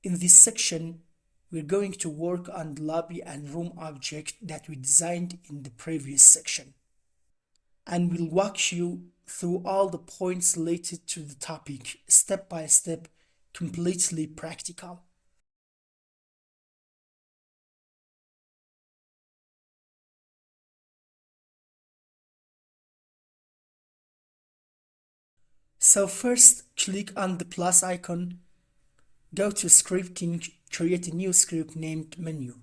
In this section, we're going to work on the lobby and room object that we designed in the previous section. And we'll walk you through all the points related to the topic, step by step, completely practical. So first, click on the plus icon, go to scripting, create a new script named menu.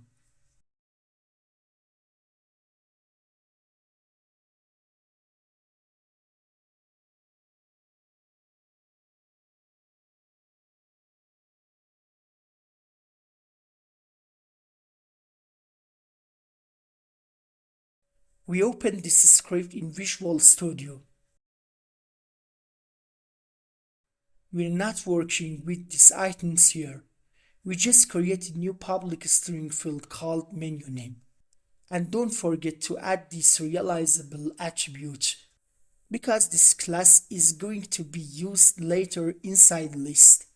We open this script in Visual Studio. We're not working with these items here. We just create a new public string field called menu name. And don't forget to add this realizable attribute because this class is going to be used later inside the list.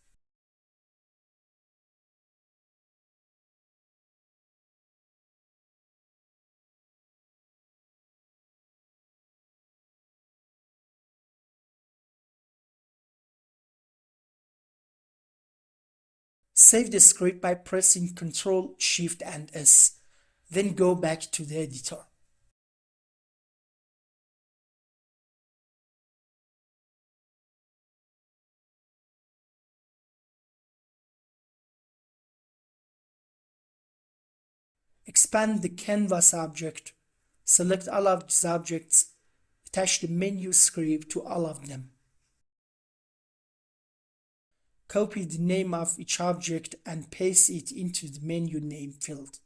Save the script by pressing Ctrl, Shift and S. Then go back to the editor. Expand the canvas object. Select all of these objects. Attach the menu script to all of them. Copy the name of each object and paste it into the menu name field.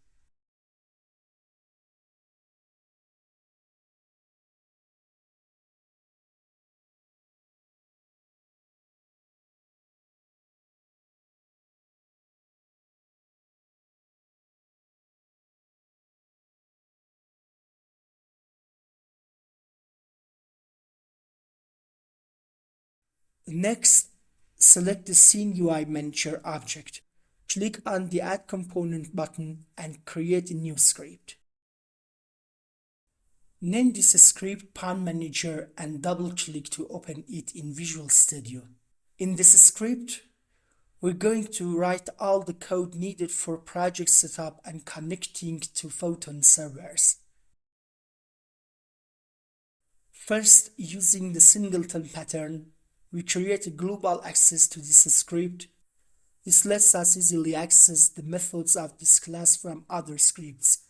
Next, select the Scene UI Manager object. Click on the Add Component button and create a new script. Name this script Pawn Manager and double-click to open it in Visual Studio. In this script, we're going to write all the code needed for project setup and connecting to Photon servers. First, using the singleton pattern, we create a global access to this script. This lets us easily access the methods of this class from other scripts.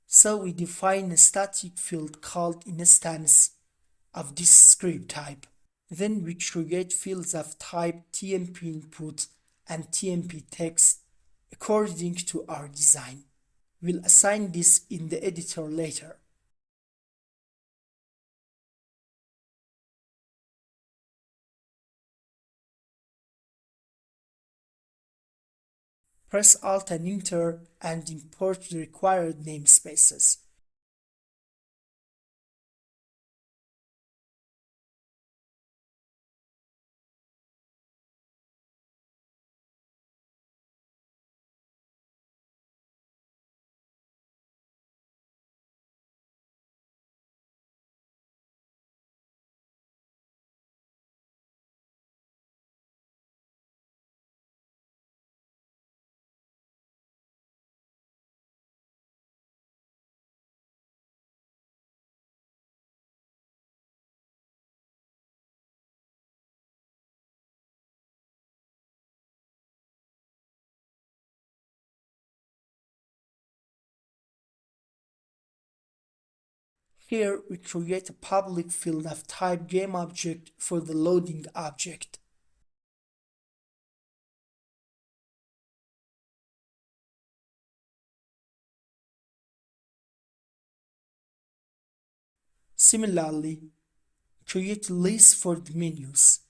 So we define a static field called instance of this script type. Then we create fields of type TMP input and TMP text according to our design. We'll assign this in the editor later. Press Alt and Enter and import the required namespaces. Here we create a public field of type GameObject for the loading object. Similarly, create a list for the menus.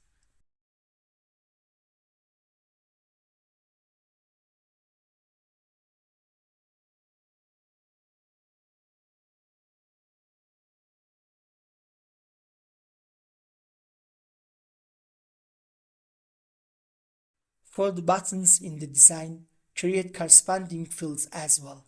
For the buttons in the design, create corresponding fields as well.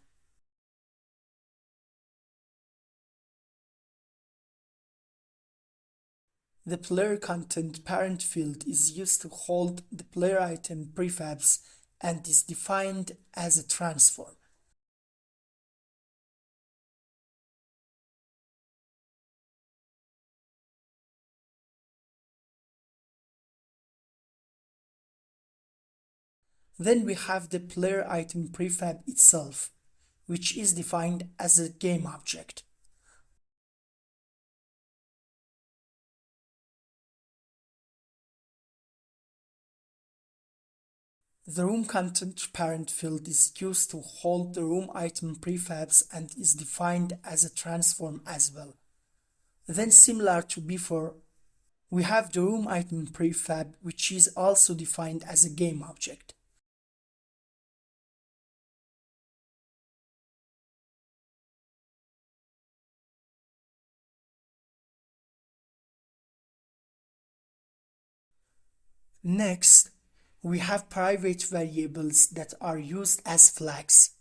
The player content parent field is used to hold the player item prefabs and is defined as a transform. Then we have the player item prefab itself, which is defined as a game object. The room content parent field is used to hold the room item prefabs and is defined as a transform as well. Then similar to before, we have the room item prefab, which is also defined as a game object. Next, we have private variables that are used as flags.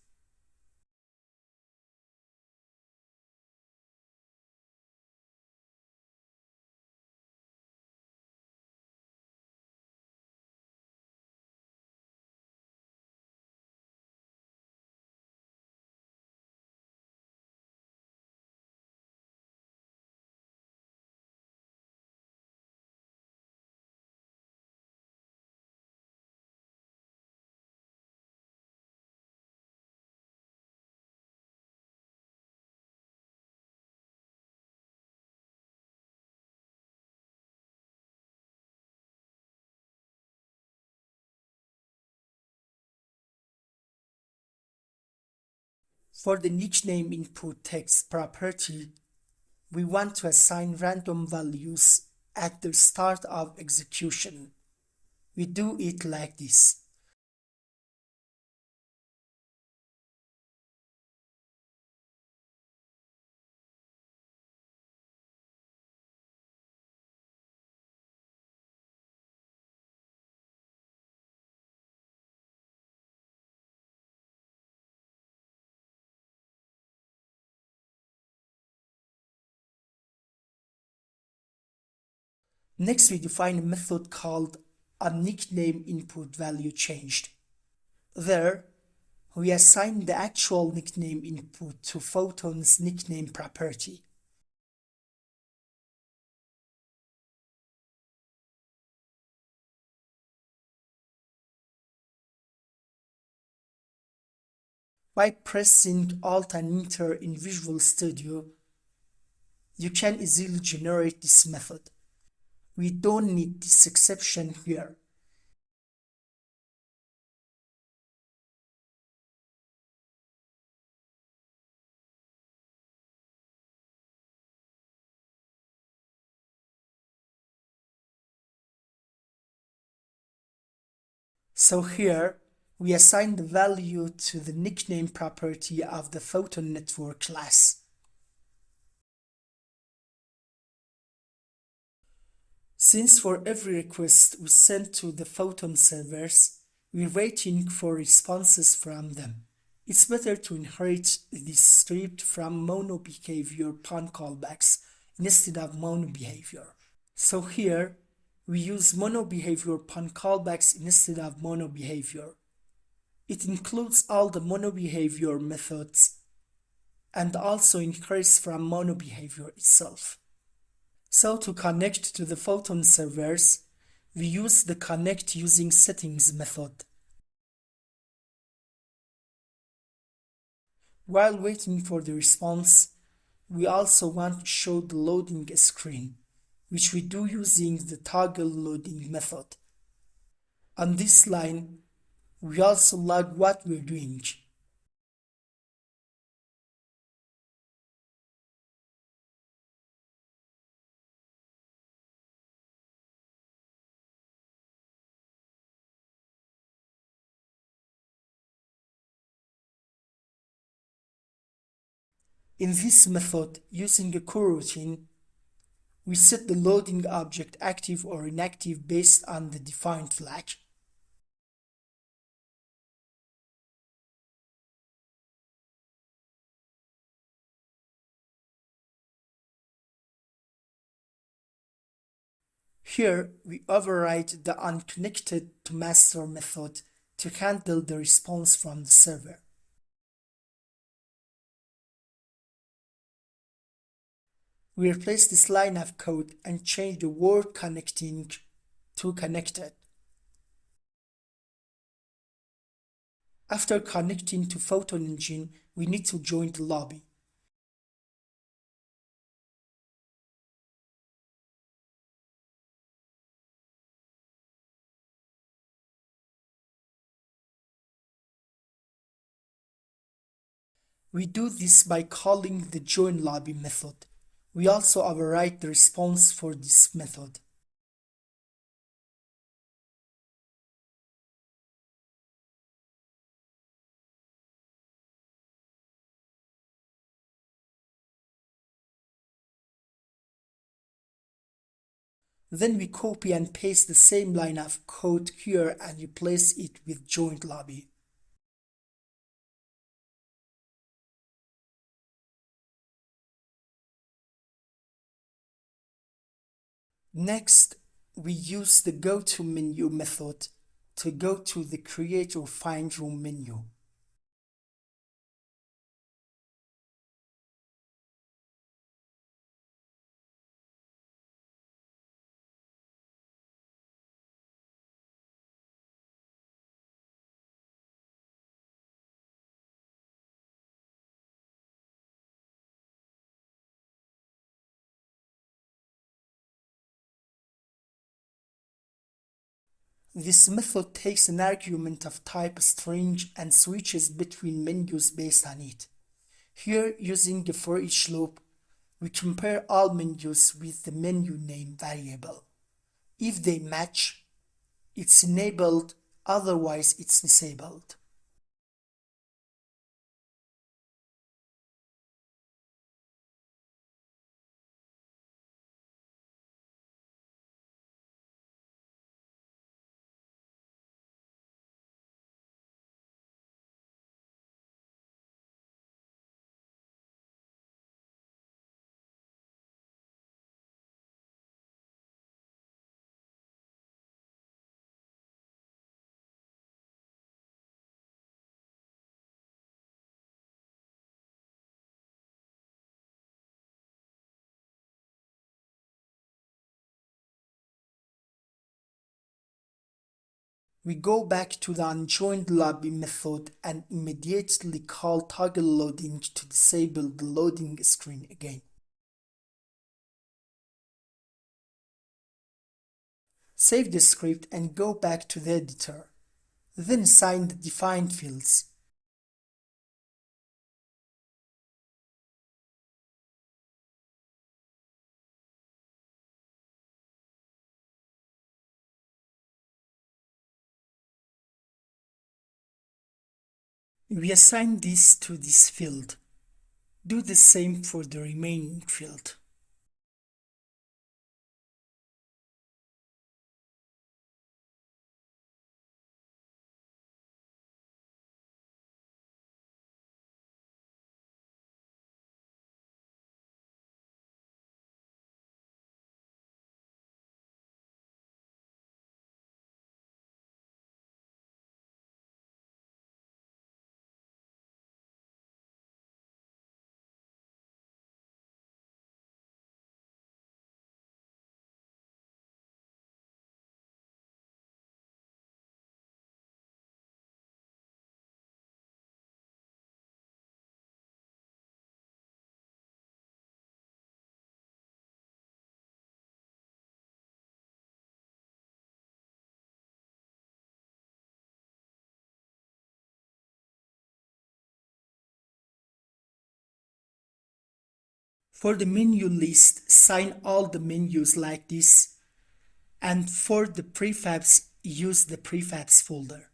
For the nickname input text property, we want to assign random values at the start of execution. We do it like this. Next, we define a method called a nickname input value changed. There, we assign the actual nickname input to Photon's nickname property. By pressing Alt and Enter in Visual Studio, you can easily generate this method. We don't need this exception here. So here, we assign the value to the nickname property of the Photon network class. Since for every request we send to the Photon servers, we're waiting for responses from them. It's better to inherit this script from mono behavior pun callbacks instead of mono behavior. So here, we use mono behavior pun callbacks instead of mono behavior. It includes all the mono behavior methods and also inherits from mono behavior itself. So to connect to the Photon servers, we use the connect using settings method. While waiting for the response, we also want to show the loading screen, which we do using the toggle loading method. On this line, we also log what we're doing. In this method, using a coroutine, we set the loading object active or inactive based on the defined flag. Here, we override the unconnected to master method to handle the response from the server. We replace this line of code and change the word connecting to connected. After connecting to Photon engine, we need to join the lobby. We do this by calling the join lobby method. We also override the response for this method. Then we copy and paste the same line of code here and replace it with join lobby. Next, we use the goToMenu method to go to the Create or Find Room menu. This method takes an argument of type string and switches between menus based on it. Here, using a for each loop, we compare all menus with the menu name variable. If they match, it's enabled, otherwise it's disabled. We go back to the unjoined lobby method and immediately call toggle loading to disable the loading screen again. Save the script and go back to the editor. Then assign the defined fields. We assign this to this field. Do the same for the remaining field. For the menu list, assign all the menus like this, and for the prefabs, use the prefabs folder.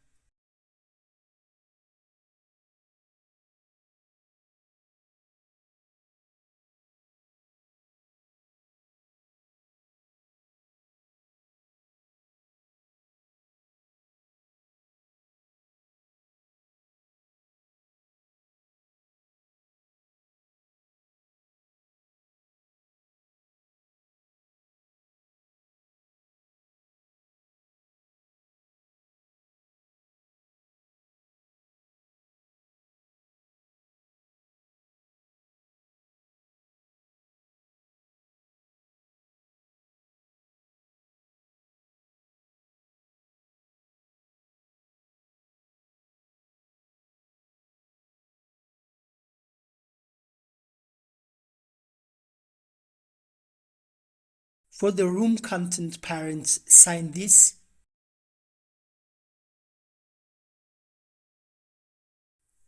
For the room content parent, assign this.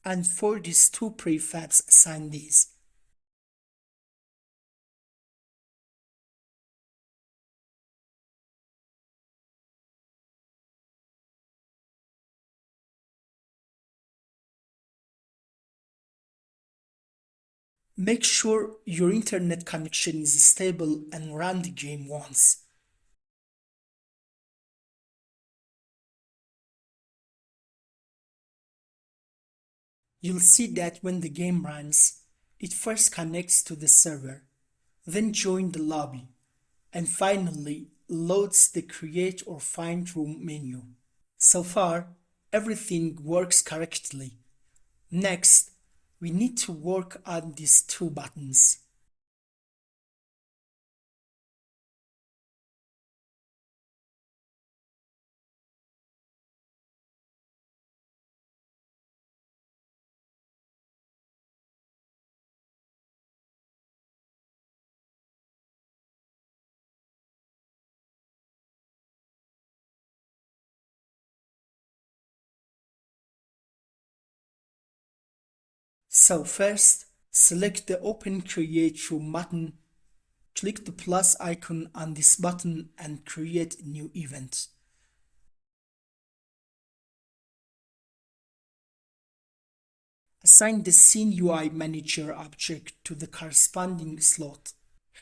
And for these two prefabs, assign these. Make sure your internet connection is stable and run the game once. You'll see that when the game runs, it first connects to the server, then joins the lobby, and finally loads the Create or Find Room menu. So far, everything works correctly. Next, we need to work on these two buttons. So first, select the Open Create Room button, click the plus icon on this button and create a new event. Assign the Scene UI Manager object to the corresponding slot.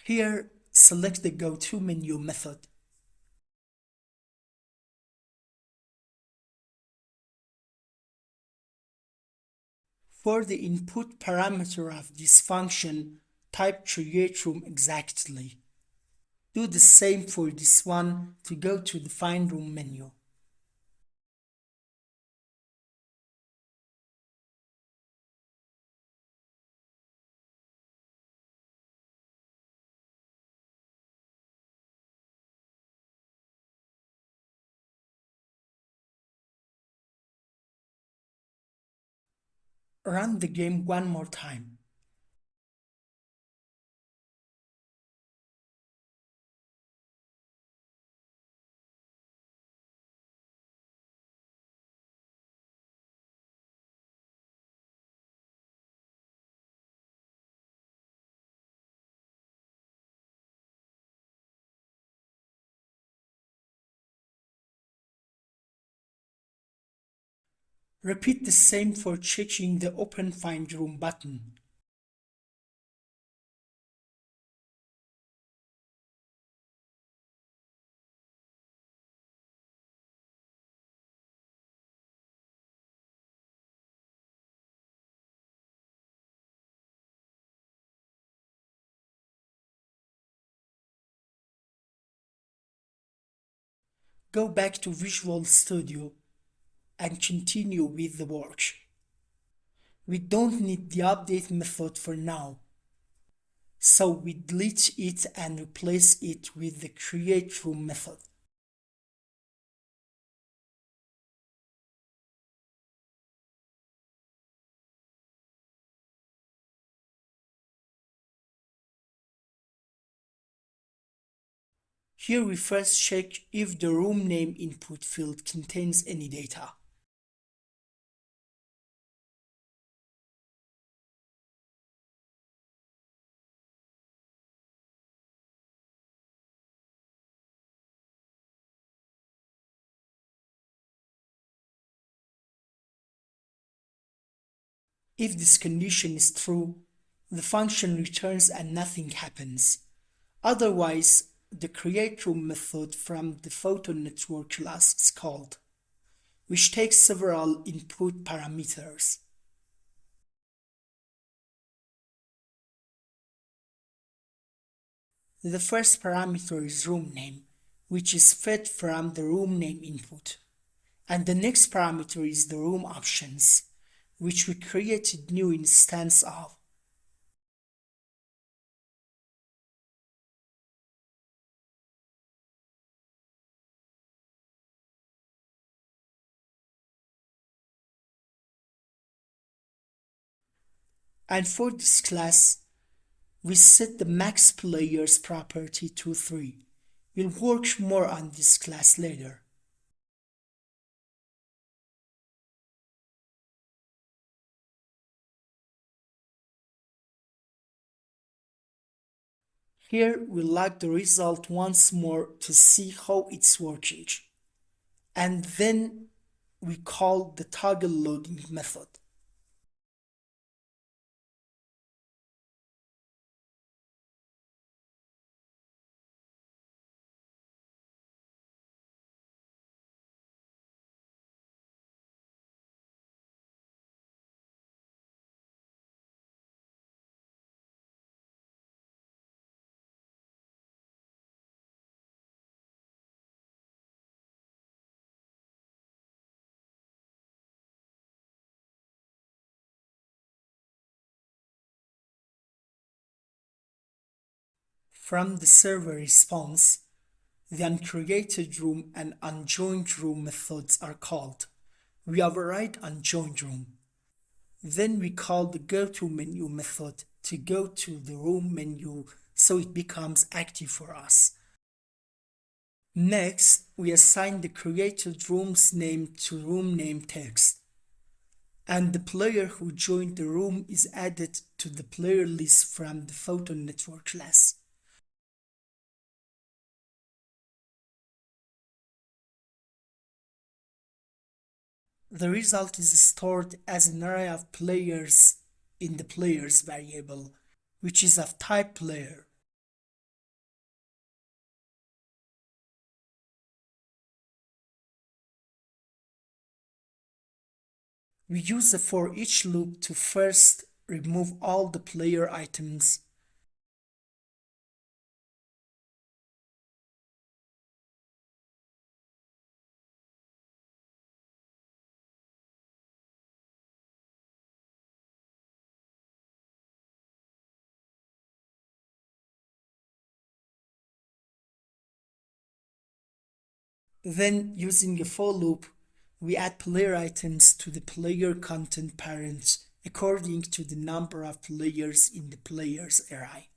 Here, select the GoToMenu method. For the input parameter of this function, type Create Room exactly. Do the same for this one to go to the Find Room menu. Run the game one more time. Repeat the same for checking the Open Find Room button. Go back to Visual Studio and continue with the work. We don't need the update method for now, so we delete it and replace it with the Create Room method. Here we first check if the room name input field contains any data. If this condition is true, the function returns and nothing happens. Otherwise, the Create Room method from the Photon network class is called, which takes several input parameters. The first parameter is room name, which is fed from the room name input. And the next parameter is the room options, which we created new instance of. And for this class, we set the max players property to 3, We'll work more on this class later. Here we log the result once more to see how it's working. And then we call the toggle loading method. From the server response, the uncreated room and unjoined room methods are called. We override unjoined room. Then we call the goToMenu method to go to the room menu so it becomes active for us. Next, we assign the created room's name to room name text. And the player who joined the room is added to the player list from the Photon network class. The result is stored as an array of players in the players variable, which is of type player. We use the for each loop to first remove all the player items. Then, using a for loop, we add player items to the player content parent according to the number of players in the players array.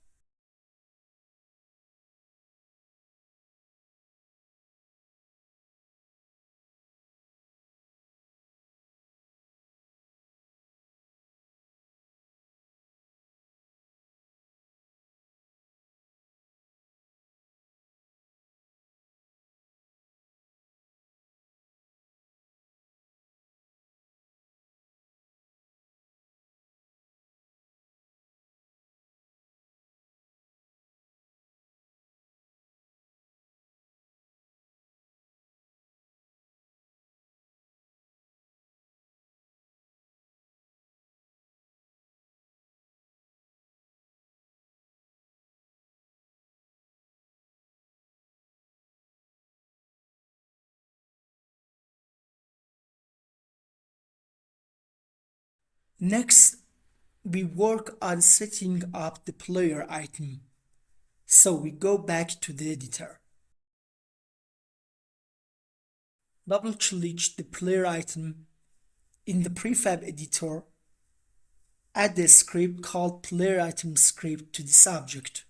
Next, we work on setting up the player item. So we go back to the editor. Double-click the player item. In the prefab editor, add a script called player item script to this object.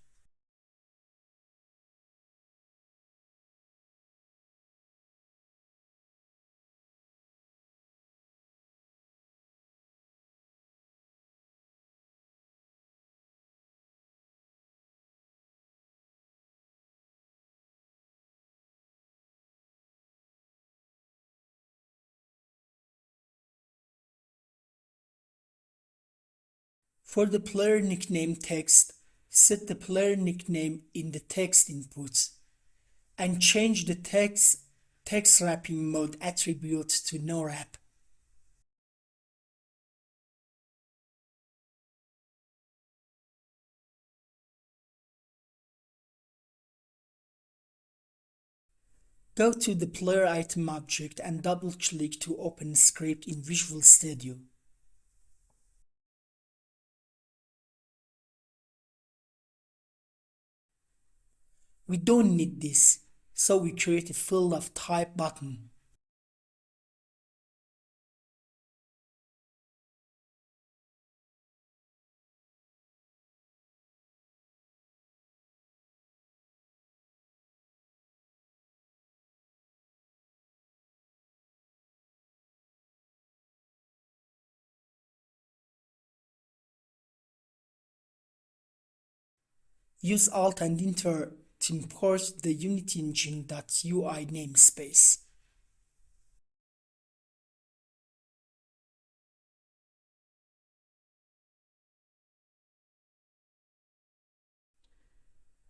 For the player nickname text, set the player nickname in the text inputs and change the text wrapping mode attribute to no wrap. Go to the player item object and double-click to open a script in Visual Studio. We don't need this, so we create a field of type button. Use Alt and Enter to import the Unity Engine.ui namespace.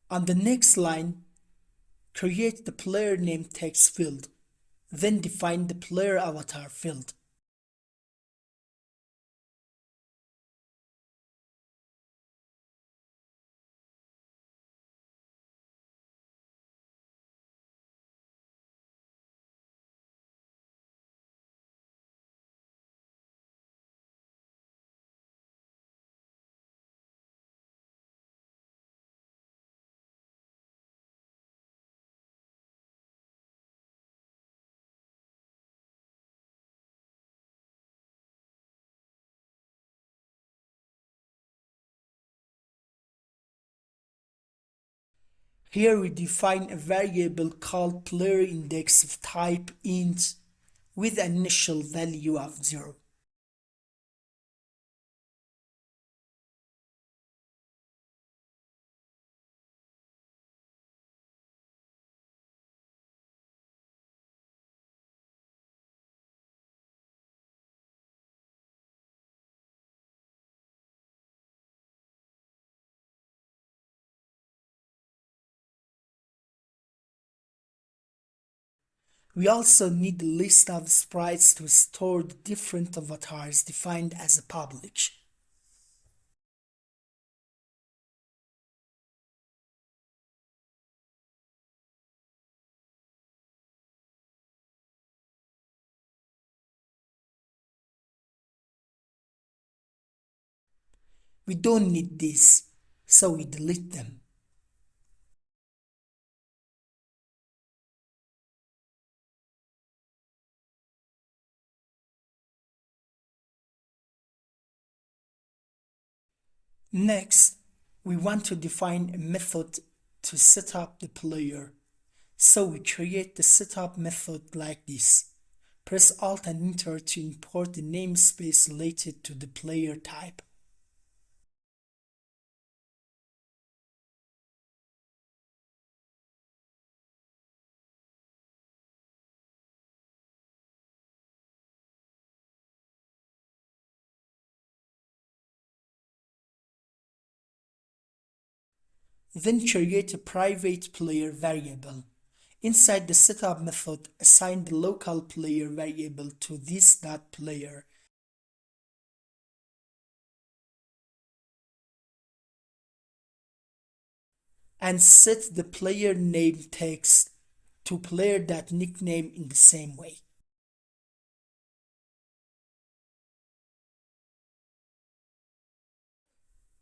On the next line, create the player name text field, then define the player avatar field. Here we define a variable called player index of type int with an initial value of 0. We also need a list of sprites to store the different avatars defined as a public. We don't need this, so we delete them. Next, we want to define a method to set up the player. So we create the setup method like this. Press Alt and Enter to import the namespace related to the player type. Then create a private player variable. Inside the setup method, assign the local player variable to this.player and set the player name text to player.nickname in the same way.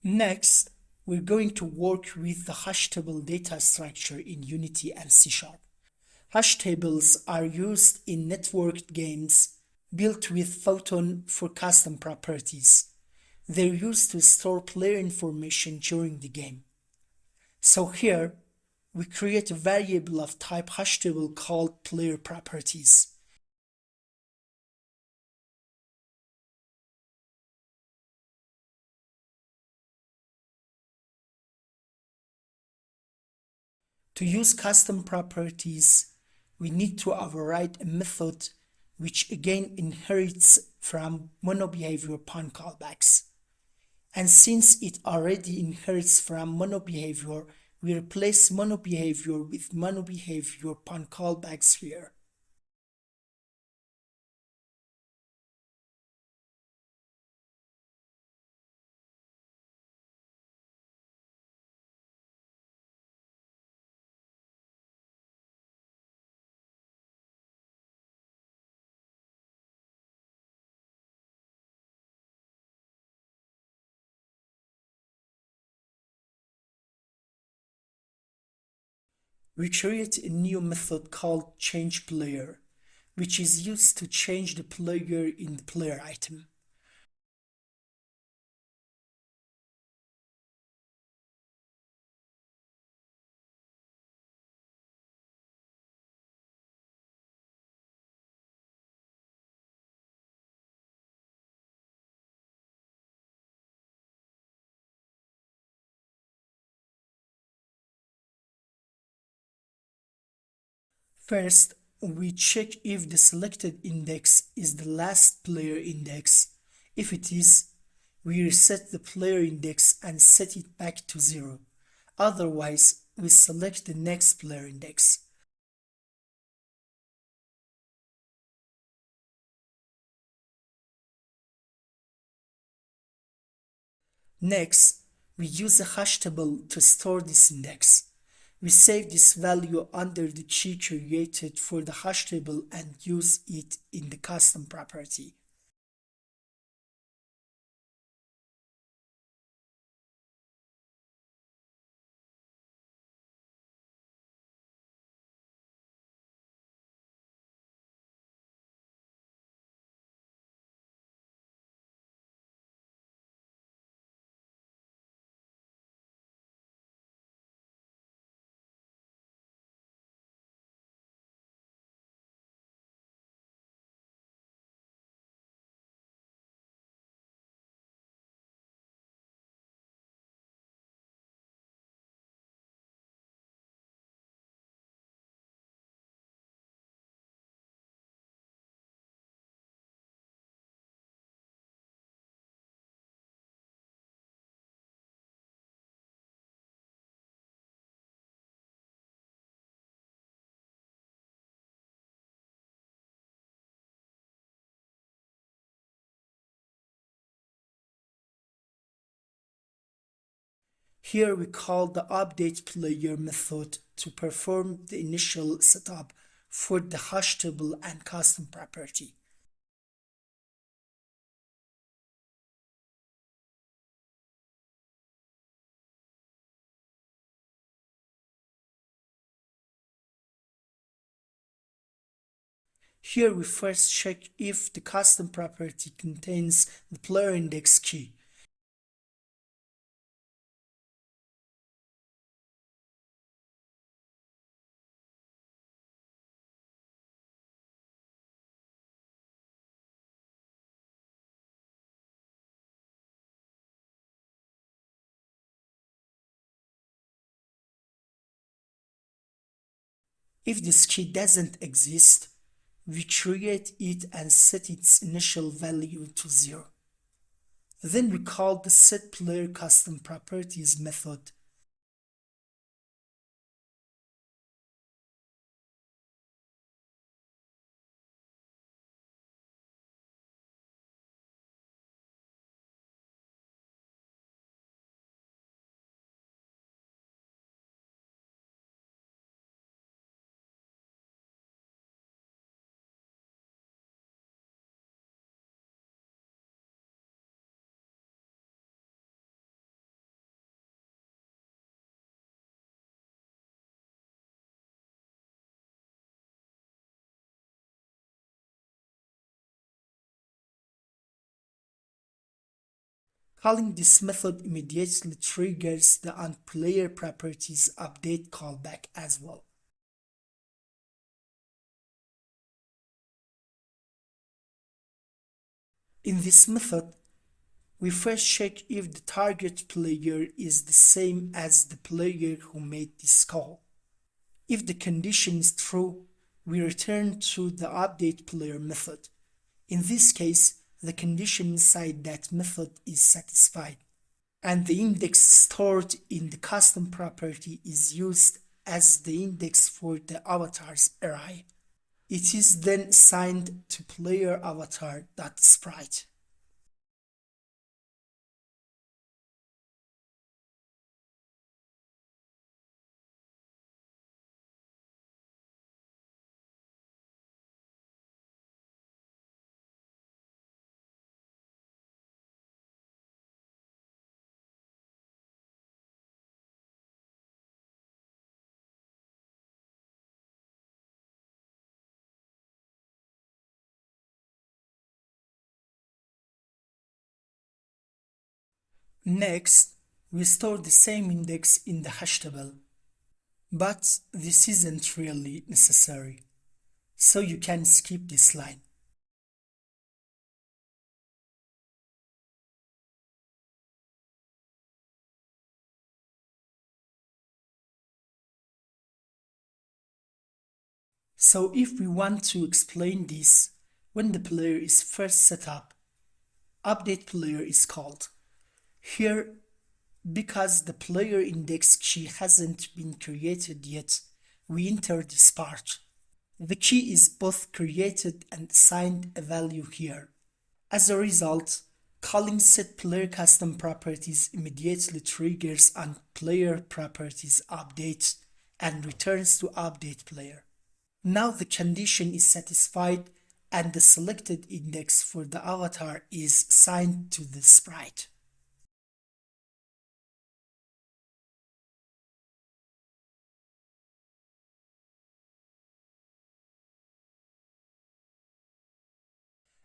Next, we're going to work with the hash table data structure in Unity and C#. Hash tables are used in networked games built with Photon for custom properties. They're used to store player information during the game. So here, we create a variable of type hash table called player properties. To use custom properties, we need to override a method which again inherits from monobehavior upon callbacks. And since it already inherits from monobehavior, we replace monobehavior with monobehavior upon callbacks here. We create a new method called changePlayer, which is used to change the player in the player item. First, we check if the selected index is the last player index. If it is, we reset the player index and set it back to 0. Otherwise, we select the next player index. Next, we use a hash table to store this index. We save this value under the key created for the hash table and use it in the custom property. Here we call the update player method to perform the initial setup for the hash table and custom property. Here we first check if the custom property contains the player index key. If this key doesn't exist, we create it and set its initial value to 0. Then we call the setPlayerCustomProperties method. Calling this method immediately triggers the onPlayerProperties update callback as well. In this method, we first check if the target player is the same as the player who made this call. If the condition is true, we return to the update player method. In this case, the condition inside that method is satisfied, and the index stored in the custom property is used as the index for the avatar's array. It is then assigned to player avatar.sprite. Next, we store the same index in the hash table. But this isn't really necessary, so you can skip this line. So if we want to explain this, when the player is first set up, update player is called. Here, because the player index key hasn't been created yet, we enter this part. The key is both created and assigned a value here. As a result, calling set player custom properties immediately triggers on player properties update and returns to update player. Now the condition is satisfied and the selected index for the avatar is assigned to the sprite.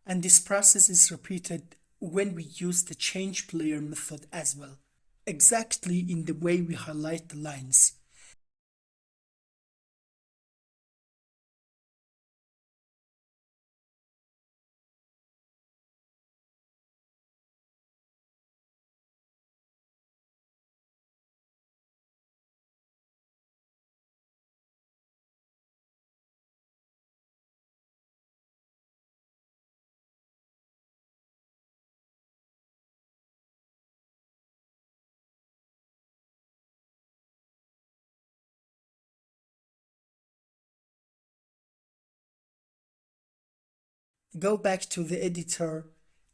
And this process is repeated when we use the change player method as well, exactly in the way we highlight the lines. Go back to the editor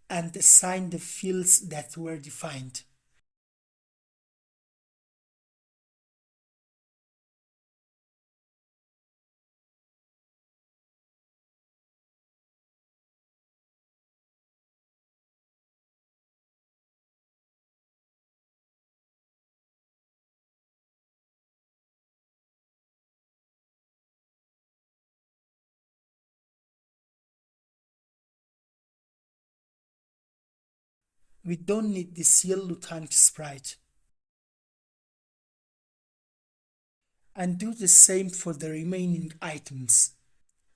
and assign the fields that were defined. We don't need this yellow tank sprite. And do the same for the remaining items,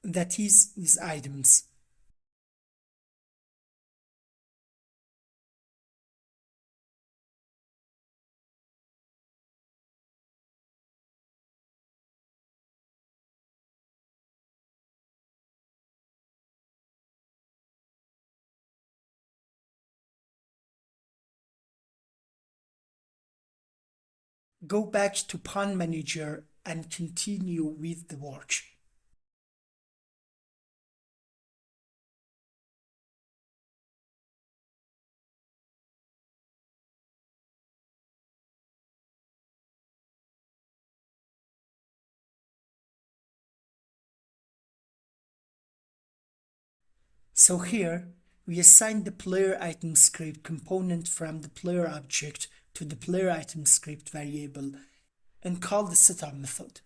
that is, these items. Go back to Pawn Manager and continue with the work. So here, we assign the player item script component from the player object to the player item script variable and call the setup method.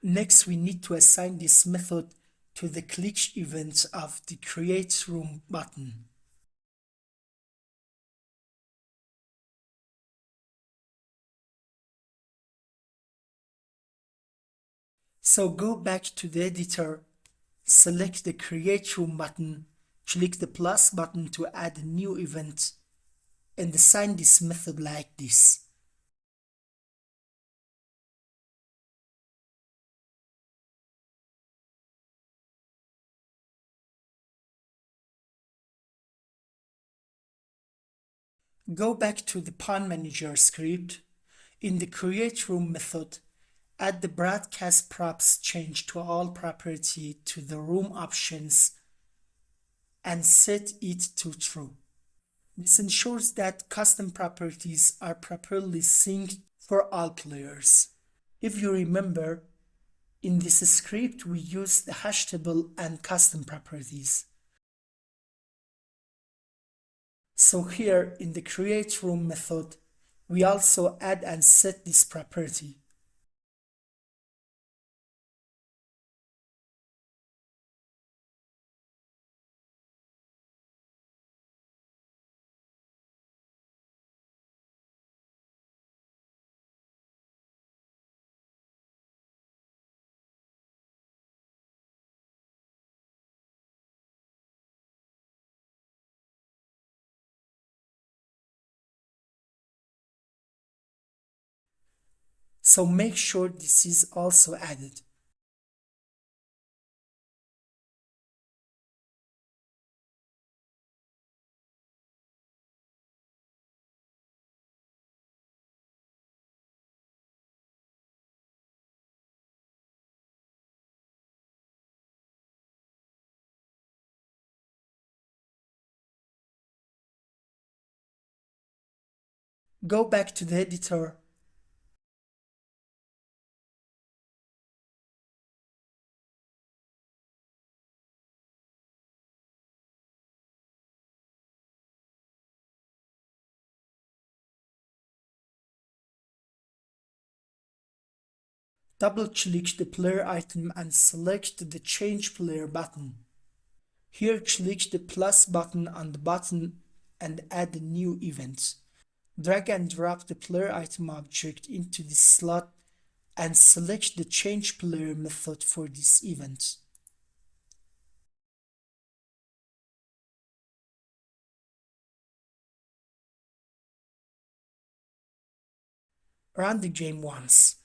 Next, we need to assign this method to the click event of the Create Room button. So go back to the editor, select the Create Room button, click the plus button to add a new event, and assign this method like this. Go back to the Pawn Manager script. In the Create Room method, add the Broadcast Props change to all property to the room options and set it to true. This ensures that custom properties are properly synced for all players. If you remember, in this script we use the hash table and custom properties. So here in the create room method, we also add and set this property. So make sure this is also added. Go back to the editor. Double-click the player item and select the Change Player button. Here click the plus button on the button and add a new event. Drag and drop the player item object into this slot and select the Change Player method for this event. Run the game once.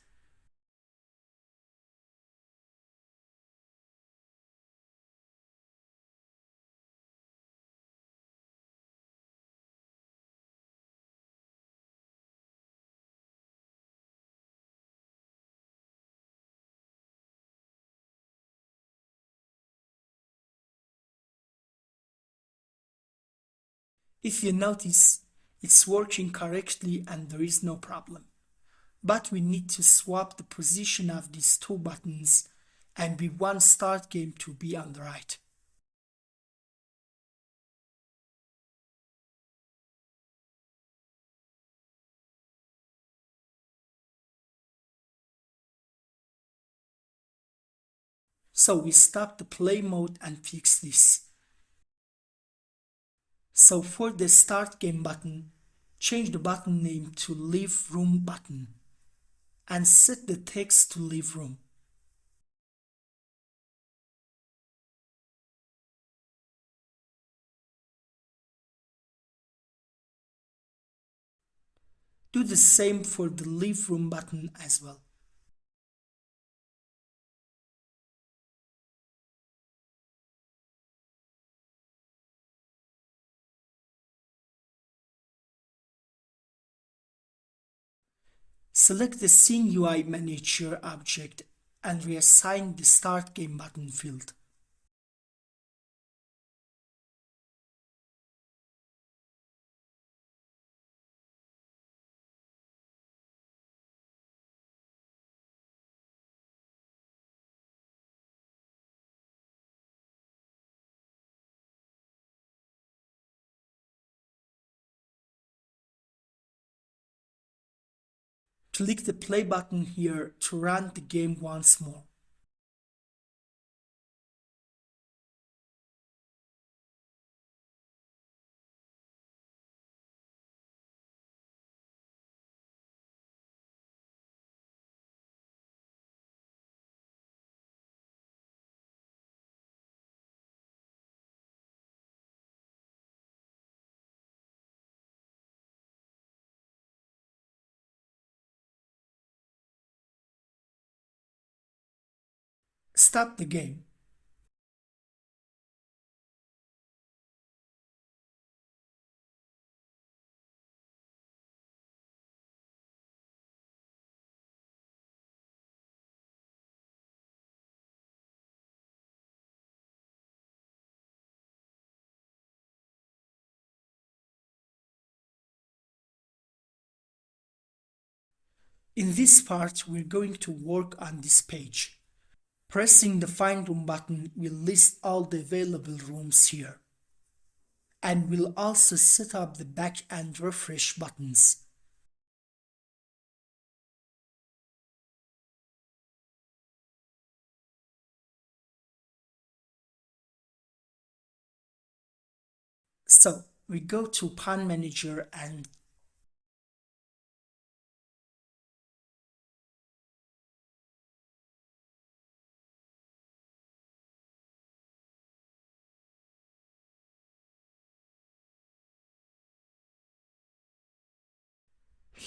If you notice, it's working correctly and there is no problem. But we need to swap the position of these two buttons and we want start game to be on the right. So we stop the play mode and fix this. So for the start game button, change the button name to leave room button and set the text to leave room. Do the same for the leave room button as well. Select the Scene UI Manager object and reassign the Start Game button field. Click the play button here to run the game once more. Stop the game. In this part, we're going to work on this page. Pressing the Find Room button will list all the available rooms here. And we'll also set up the back and refresh buttons. So we go to Pan Manager and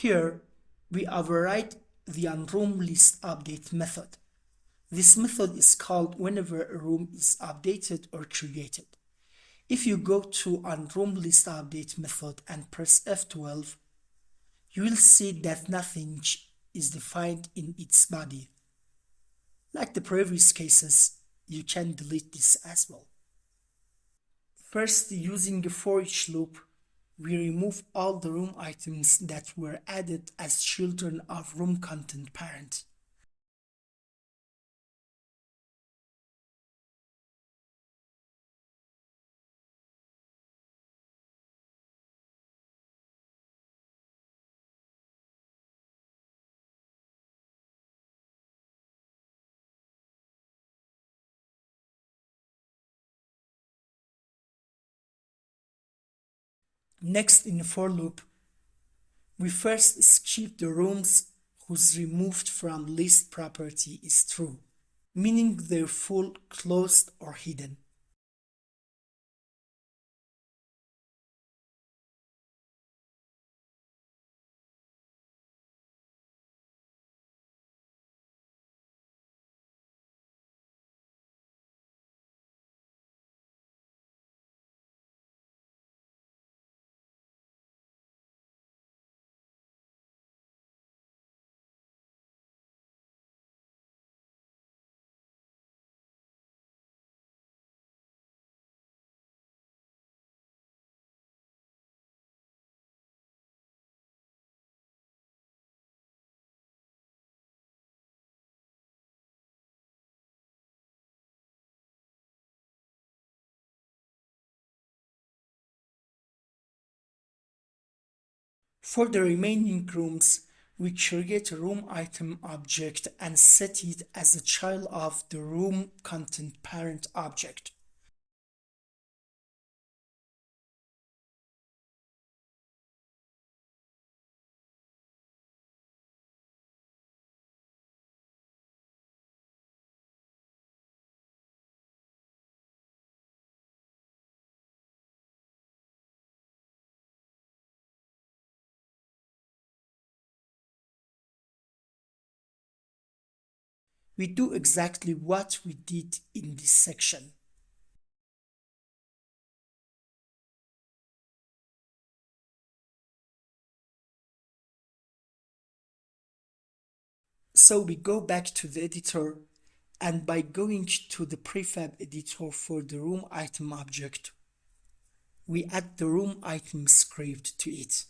here we override the OnRoom list update method. This method is called whenever a room is updated or created. If you go to OnRoom list update method and press F12, you will see that nothing is defined in its body. Like the previous cases, you can delete this as well. First, using a for each loop, we remove all the room items that were added as children of room content parent. Next, in the for loop, we first skip the rooms whose removed from list property is true, meaning they're full, closed, or hidden. For the remaining rooms, we create a room item object and set it as a child of the room content parent object. We do exactly what we did in this section. So we go back to the editor, and by going to the prefab editor for the room item object, we add the room item script to it.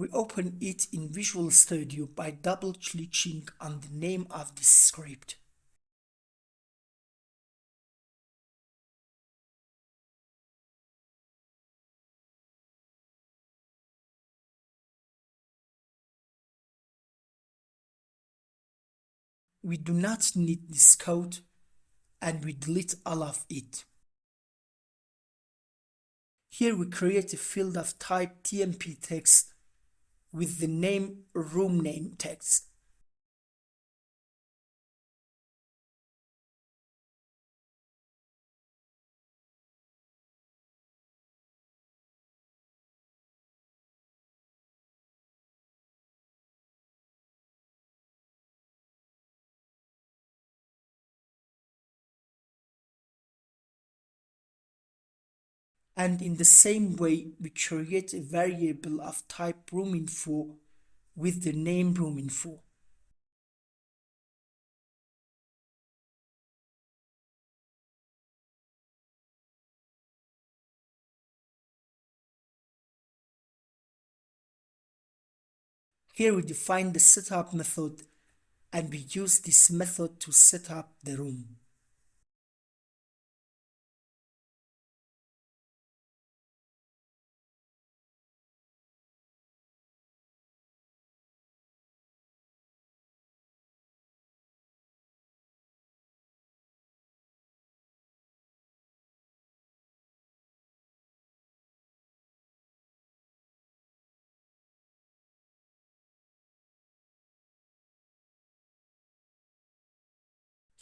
We open it in Visual Studio by double-clicking on the name of this script. We do not need this code, and we delete all of it. Here we create a field of type TMP text with the name room name text. And in the same way, we create a variable of type roomInfo with the name roomInfo. Here we define the setup method and we use this method to set up the room.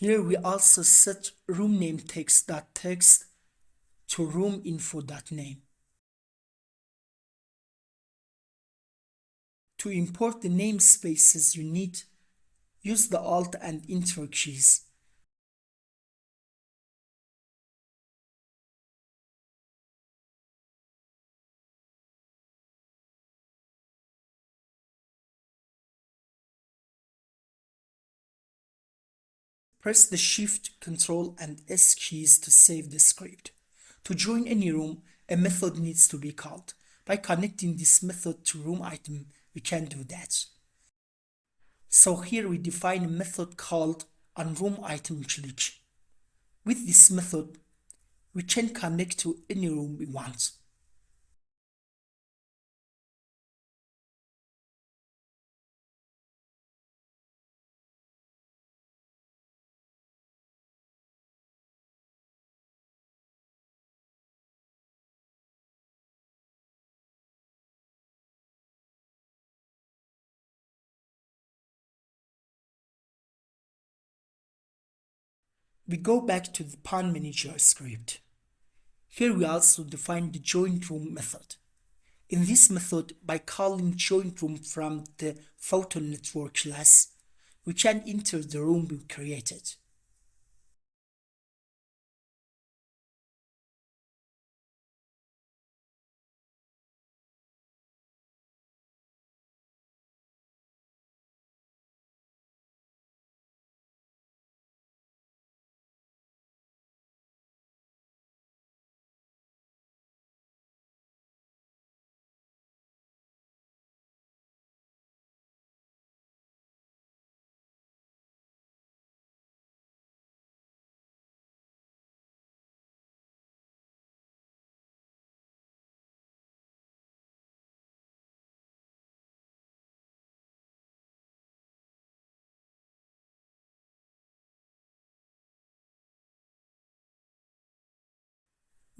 Here we also set room name text.text to roomInfo.name. To import the namespaces you need, use the Alt and Enter keys. Press the Shift, Ctrl and S keys to save the script. To join any room, a method needs to be called. By connecting this method to room item, we can do that. So here we define a method called onRoomItemClick. With this method, we can connect to any room we want. We go back to the Photon Manager script. Here we also define the joinRoom method. In this method, by calling joinRoom from the Photon network class, we can enter the room we created.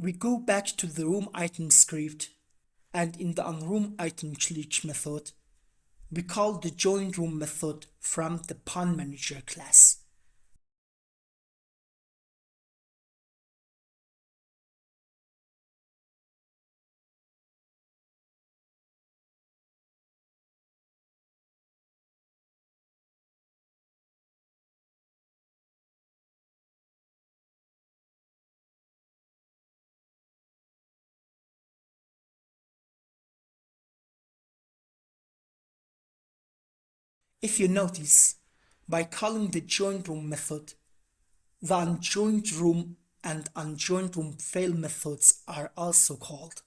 We go back to the room item script, and in the onRoomItemClick method, we call the joinRoom method from the Photon Manager class. If you notice, by calling the joinRoom method, the onJoinedRoom and onJoinedRoomFail methods are also called.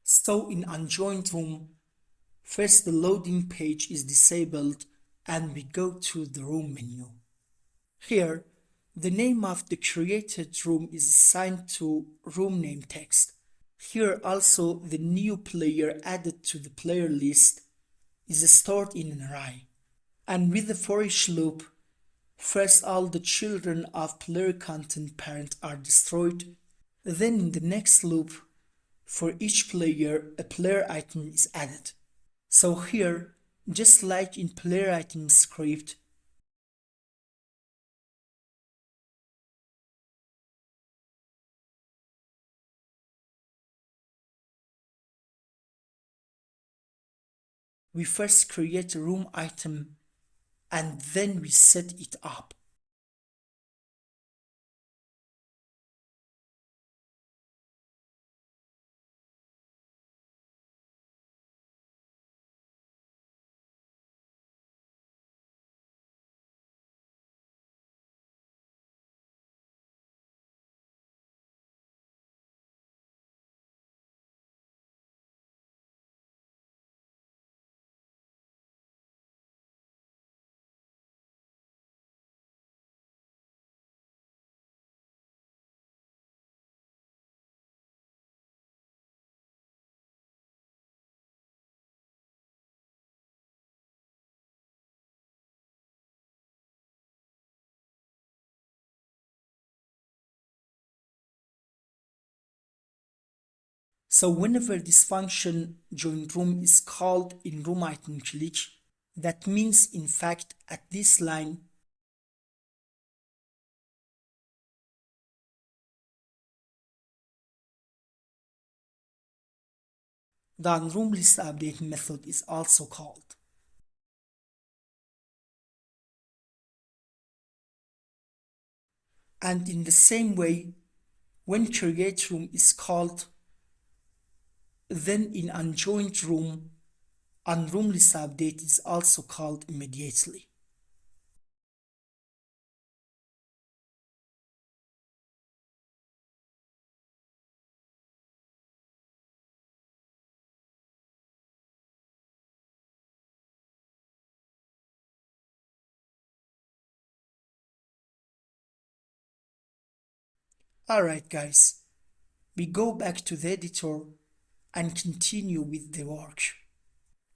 So in onJoinedRoom, first the loading page is disabled and we go to the room menu. Here, the name of the created room is assigned to room name text. Here also the new player added to the player list is stored in an array. And with the for each loop, first all the children of player content parent are destroyed. Then in the next loop, for each player, a player item is added. So here, just like in player item script, we first create a room item and then we set it up. So whenever this function join room is called in room item click, that means in fact at this line the unroom list update method is also called. And in the same way, when create room is called, then in unjoined room, unroom list update is also called immediately. Alright guys, we go back to the editor and continue with the work.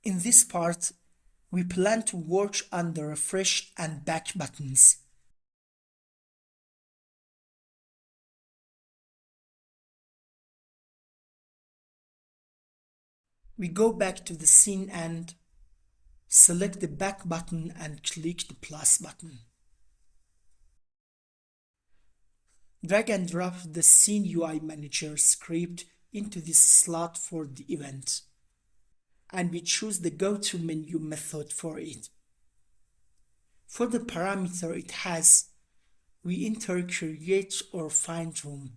In this part, we plan to work on the refresh and back buttons. We go back to the scene and select the back button and click the plus button. Drag and drop the Scene UI Manager script into this slot for the event, and we choose the go-to menu method for it. For the parameter it has, we enter create or find room.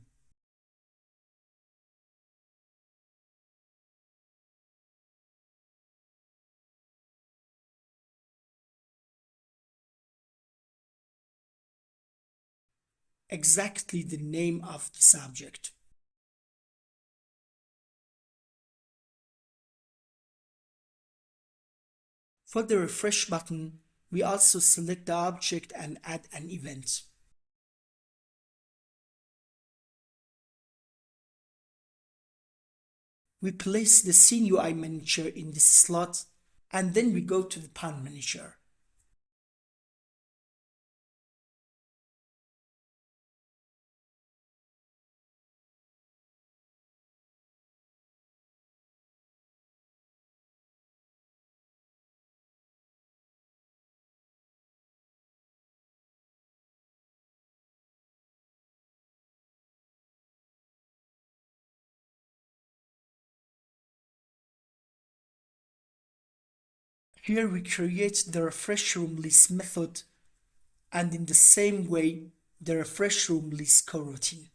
Exactly the name of the subject. For the refresh button, we also select the object and add an event. We place the Scene UI Manager in this slot, and then we go to the Pan Manager. Here we create the refresh room list method, and in the same way, the refresh room list coroutine.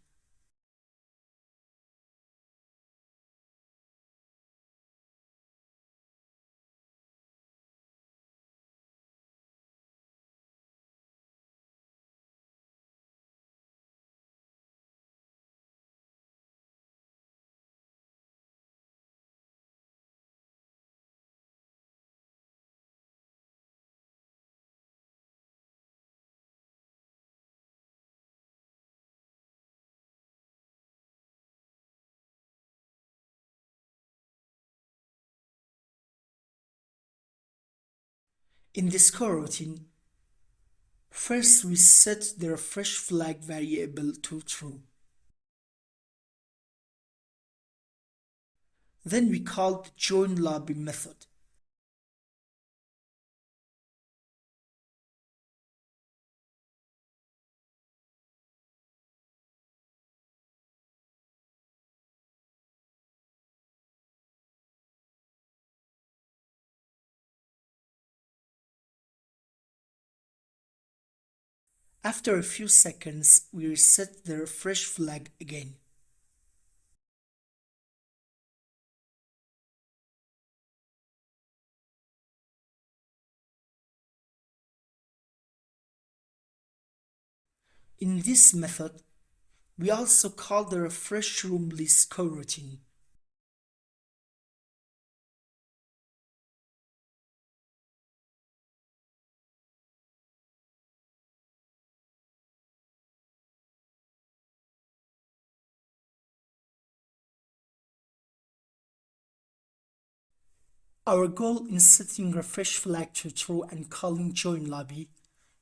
In this coroutine, first we set the refresh flag variable to true. Then we call the join lobby method. After a few seconds, we reset the refresh flag again. In this method, we also call the refresh room list coroutine. Our goal in setting refresh flag to true and calling join lobby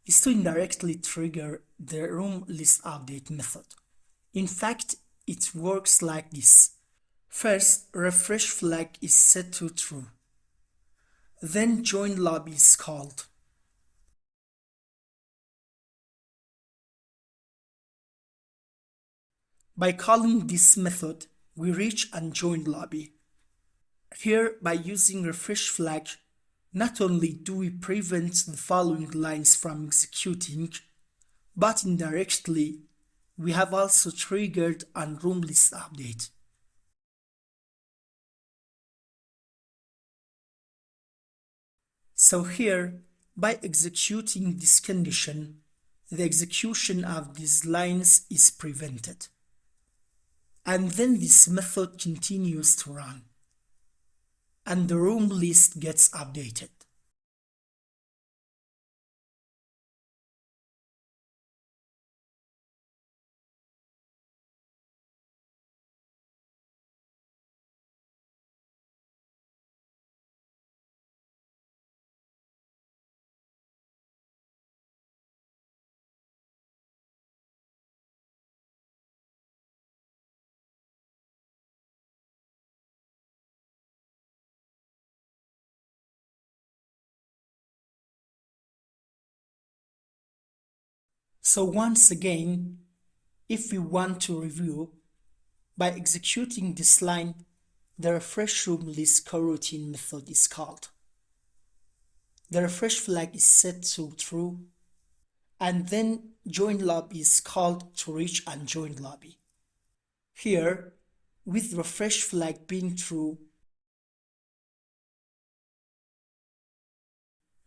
is to indirectly trigger the room list update method. In fact, it works like this. First, refresh flag is set to true. Then join lobby is called. By calling this method, we reach and join lobby. Here, by using refresh flag, not only do we prevent the following lines from executing, but indirectly, we have also triggered a room list update. So here, by executing this condition, the execution of these lines is prevented. And then this method continues to run, and the room list gets updated. So once again, if we want to review, by executing this line, the refresh room list coroutine method is called. The refresh flag is set to true, and then join lobby is called to reach and join lobby. Here, with refresh flag being true,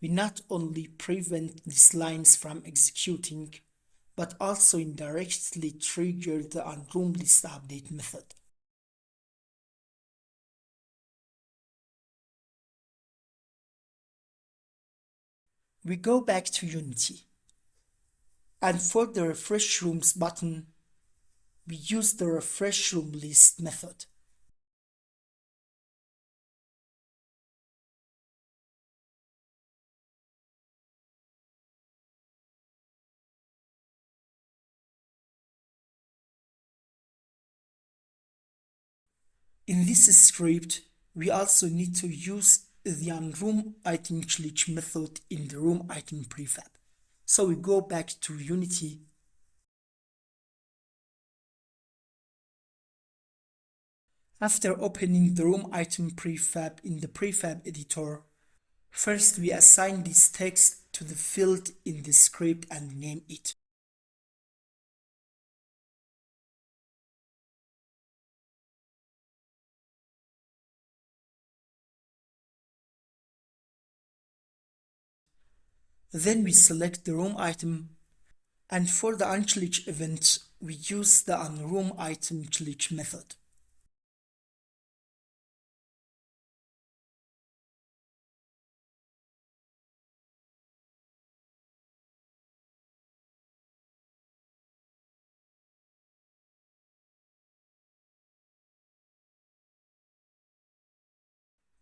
we not only prevent these lines from executing, but also indirectly trigger the unroom list update method. We go back to Unity, and for the refresh rooms button, we use the refresh room list method. In this script, we also need to use the unroom item glitch method in the room item prefab. So we go back to Unity, after opening the room item prefab in the prefab editor. First, we assign this text to the field in the script and name it. Then we select the room item, and for the unglitch event, we use the unroom item glitch method.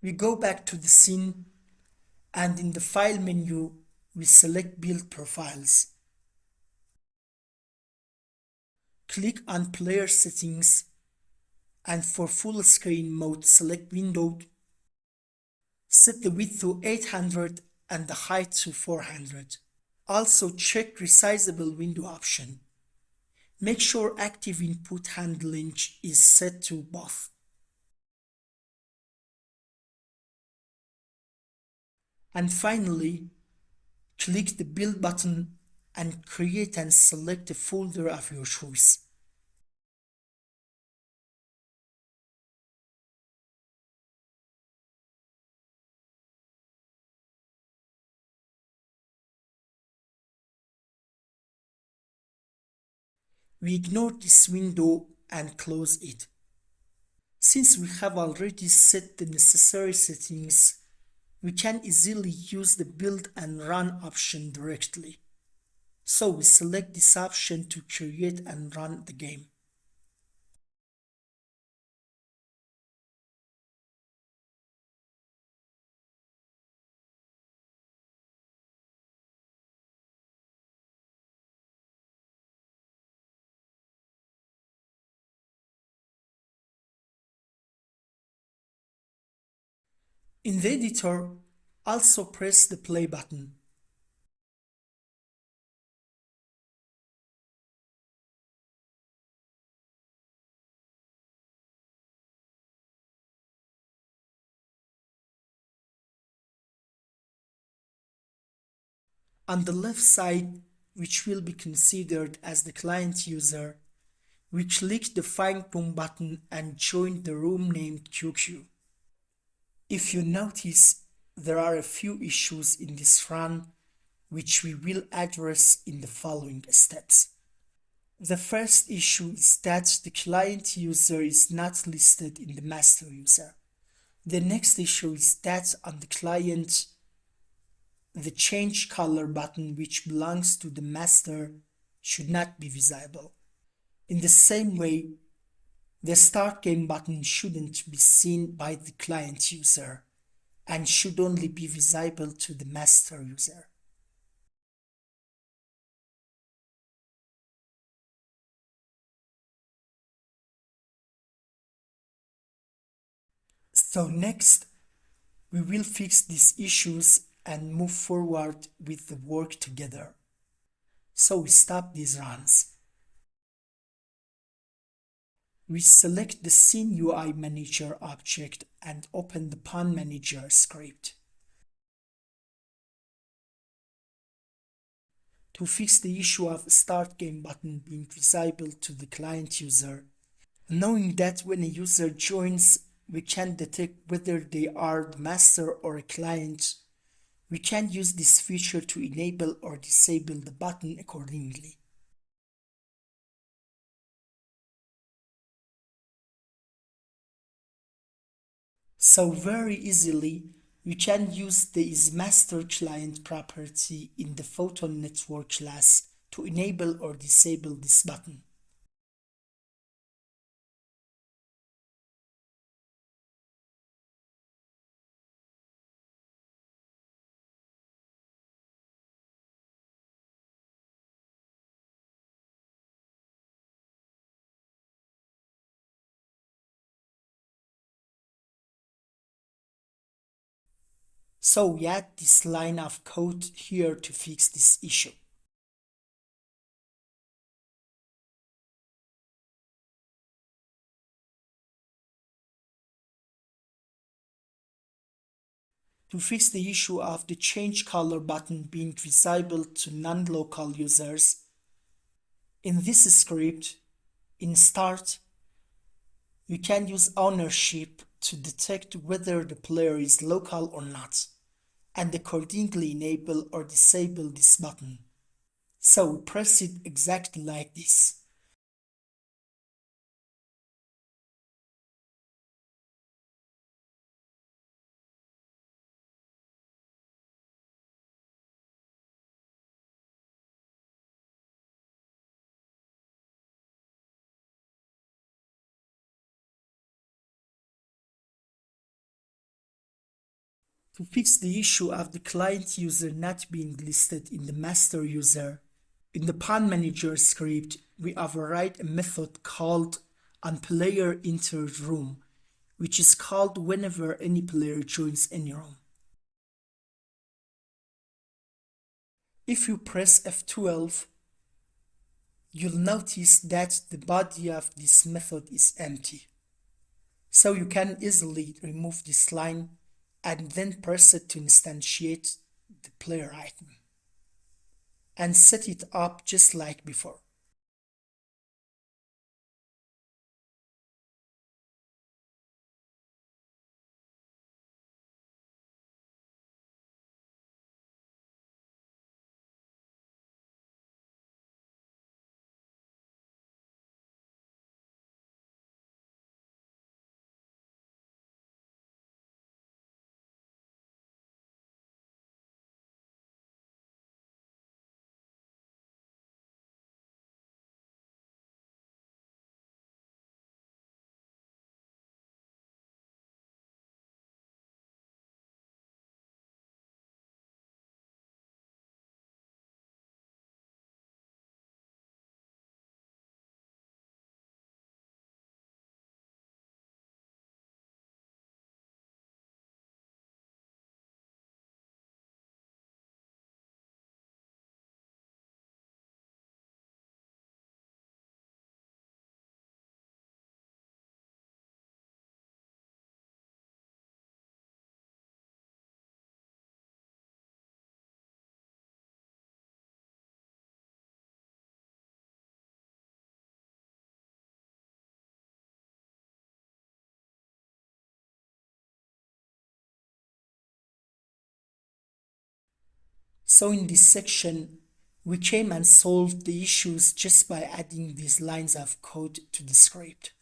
We go back to the scene, and in the file menu, we select build profiles. Click on player settings, and for full screen mode, select window. Set the width to 800 and the height to 400. Also check resizable window option. Make sure active input handling is set to both. And finally, click the build button and create and select a folder of your choice. We ignore this window and close it. Since we have already set the necessary settings, we can easily use the build and run option directly. So we select this option to create and run the game. In the editor, also press the play button. On the left side, which will be considered as the client user, we click the Find Room button and join the room named QQ. If you notice, there are a few issues in this run which we will address in the following steps. The first issue is that the client user is not listed in the master user. The next issue is that on the client, the change color button which belongs to the master should not be visible. In the same way, the Start Game button shouldn't be seen by the client user and should only be visible to the master user. So next, we will fix these issues and move forward with the work together. So we stop these runs. We select the Scene UI Manager object and open the Pawn Manager script. To fix the issue of Start Game button being visible to the client user, knowing that when a user joins, we can detect whether they are the master or a client, we can use this feature to enable or disable the button accordingly. So very easily, we can use the isMasterClient property in the Photon network class to enable or disable this button. So we add this line of code here to fix this issue. To fix the issue of the change color button being visible to non-local users, in this script, in Start, you can use ownership to detect whether the player is local or not, and accordingly enable or disable this button. So we press it exactly like this. To fix the issue of the client user not being listed in the master user, in the Pawn Manager script, we override a method called onPlayerEnteredRoom, which is called whenever any player joins any room. If you press F12, you'll notice that the body of this method is empty. So you can easily remove this line and then press it to instantiate the player item. and set it up just like before. So in this section, we came and solved the issues just by adding these lines of code to the script.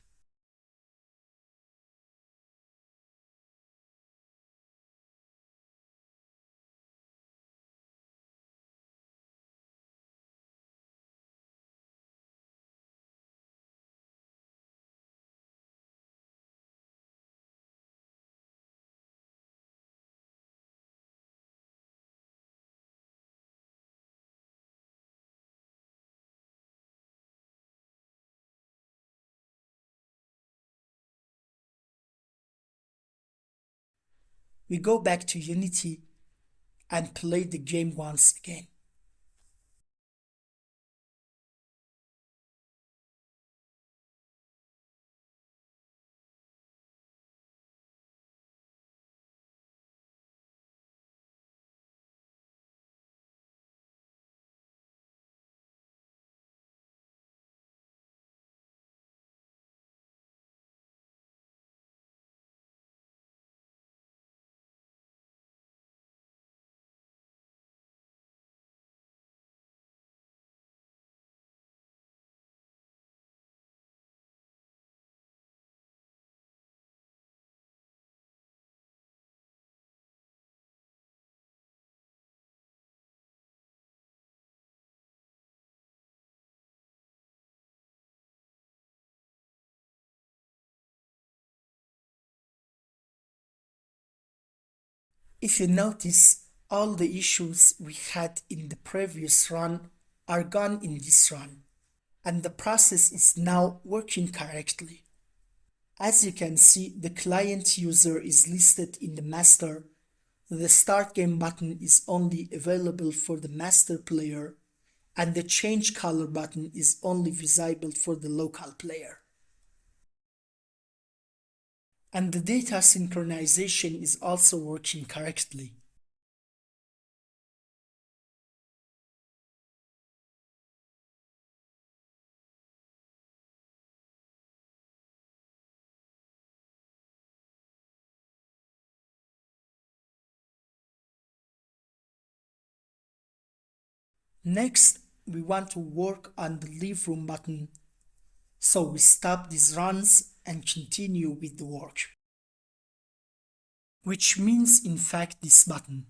We go back to Unity and play the game once again. If you notice, all the issues we had in the previous run are gone in this run, and the process is now working correctly. As you can see, the client user is listed in the master. The start game button is only available for the master player, and the change color button is only visible for the local player. And the data synchronization is also working correctly. Next, we want to work on the leave room button, so we stop these runs and continue with the work. Which means in fact this button.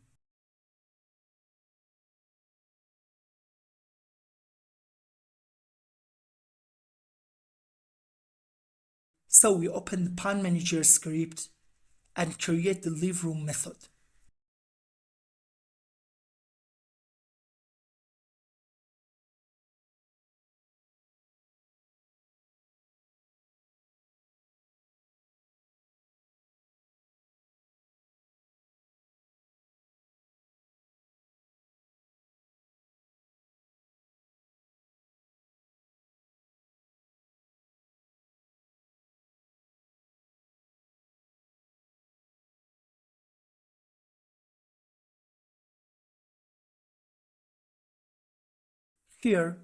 So we open the Pawn Manager script and create the leave room method. Here,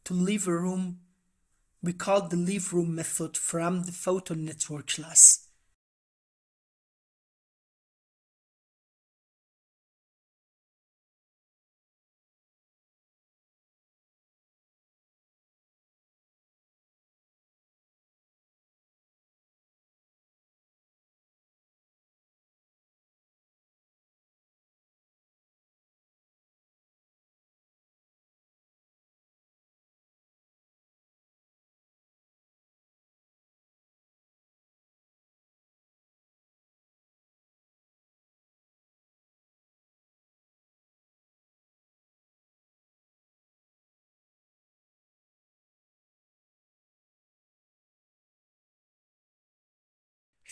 to leave a room, we call the leave room method from the Photon network class.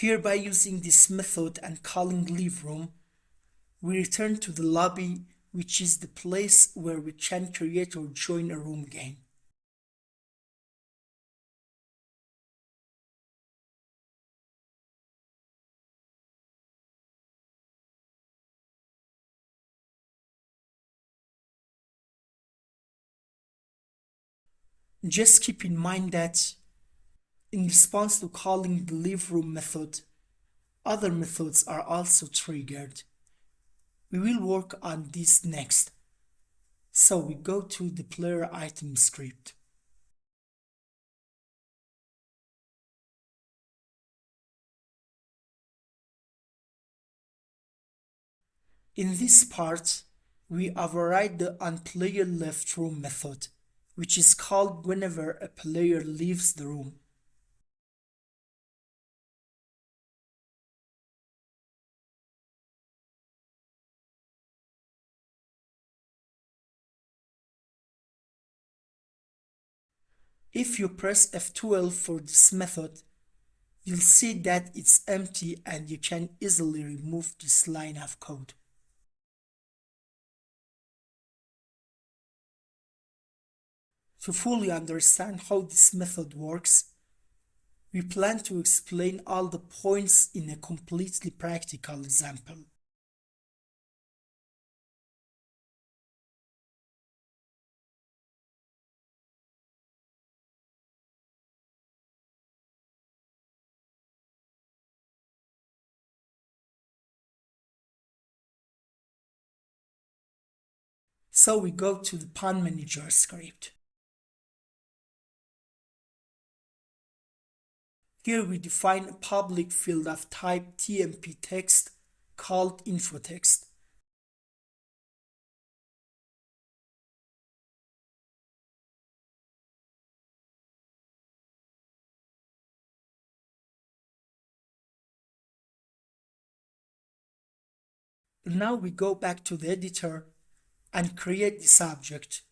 Here, by using this method and calling leave room, we return to the lobby, which is the place where we can create or join a room game. Just keep in mind that in response to calling the leave room method, other methods are also triggered. We will work on this next. So we go to the player item script. In this part, we override the onPlayerLeftRoom method, which is called whenever a player leaves the room. If you press F12 for this method, you'll see that it's empty and you can easily remove this line of code. To fully understand how this method works, we plan to explain all the points in a completely practical example. So we go to the pawn manager script. Here we define a public field of type TMP text called info text. Now we go back to the editor and create this object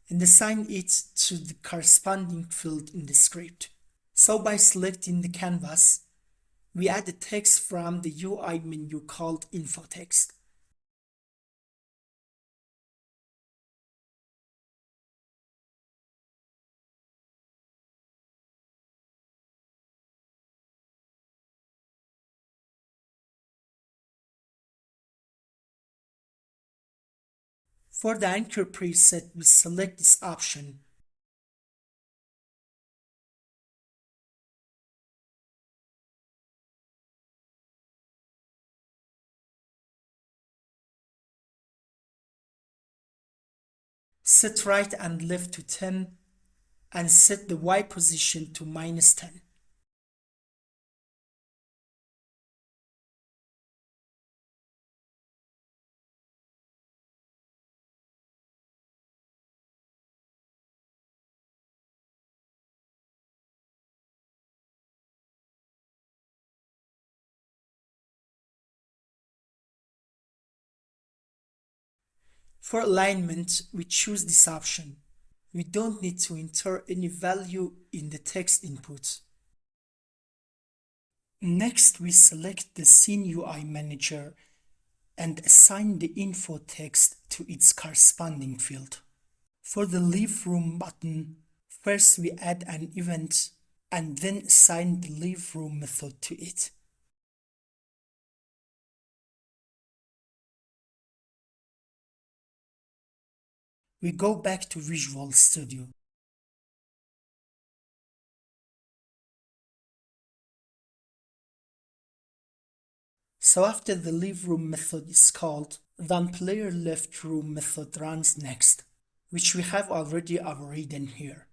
and assign it to the corresponding field in the script. So by selecting the canvas, we add a text from the UI menu called info text. For the anchor preset, we select this option. Set right and left to 10 and set the Y position to -10. For alignment, we choose this option. We don't need to enter any value in the text input. Next, we select the Scene UI Manager and assign the info text to its corresponding field. For the Leave Room button, first we add an event and then assign the Leave Room method to it. We go back to Visual Studio. So after the leave room method is called, then player left room method runs next, which we have already overridden here.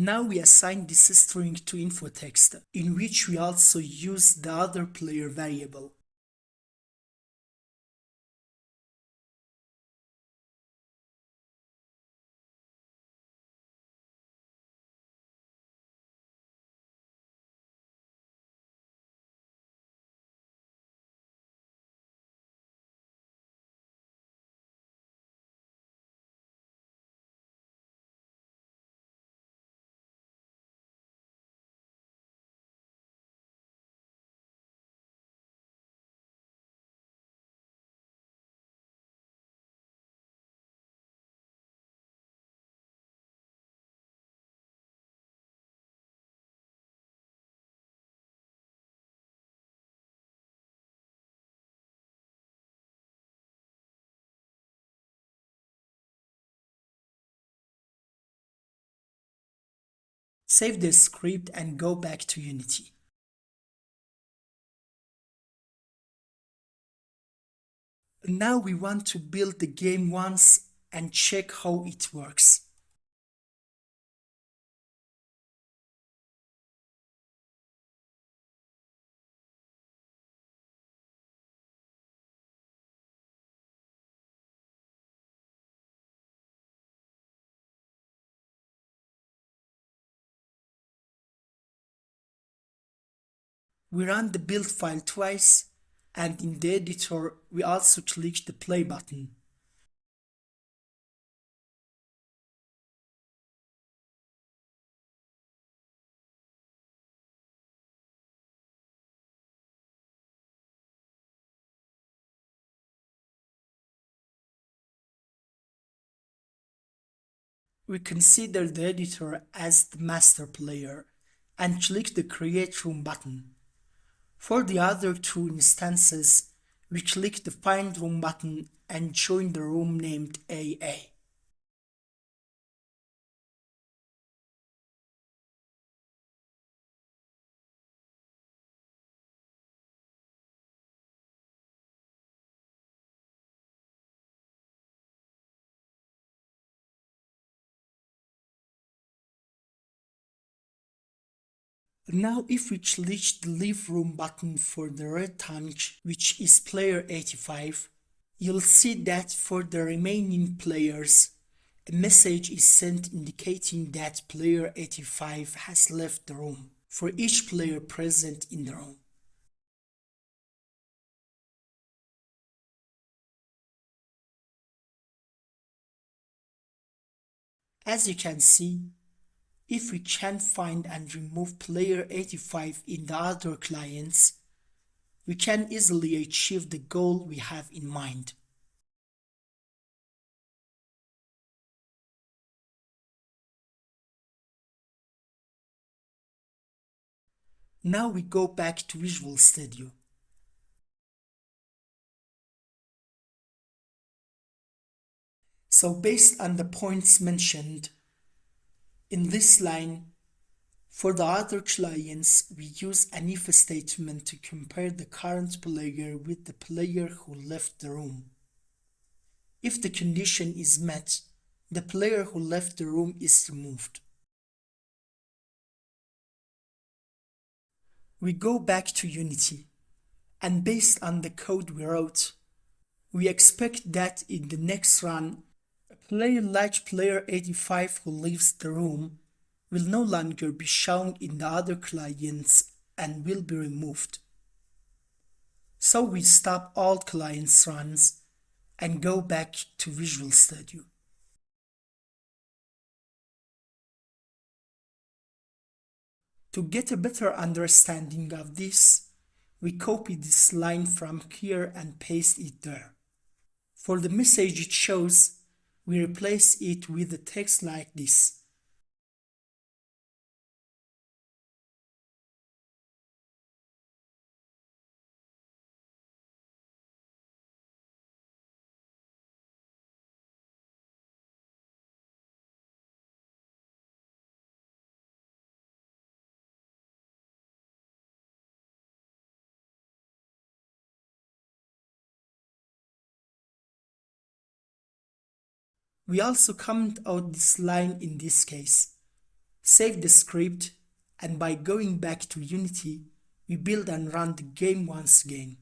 Now we assign this string to info text, in which we also use the other player variable. Save the script and go back to Unity. Now we want to build the game once and check how it works. We run the build file twice, and in the editor we also click the play button. We consider the editor as the master player and click the Create Room button. For the other two instances, we click the Find Room button and join the room named AA. Now if we click the Leave Room button for the red tank, which is player 85, you'll see that for the remaining players, a message is sent indicating that player 85 has left the room for each player present in the room. As you can see, if we can find and remove player 85 in the other clients, we can easily achieve the goal we have in mind. Now we go back to Visual Studio. So based on the points mentioned, in this line, for the other clients, we use an if statement to compare the current player with the player who left the room. If the condition is met, the player who left the room is removed. We go back to Unity, and based on the code we wrote, we expect that in the next run, a player like player 85 who leaves the room will no longer be shown in the other clients and will be removed. So we stop all clients runs and go back to Visual Studio. To get a better understanding of this, we copy this line from here and paste it there. For the message it shows, we replace it with a text like this. We also comment out this line in this case. Save the script, and by going back to Unity, we build and run the game once again.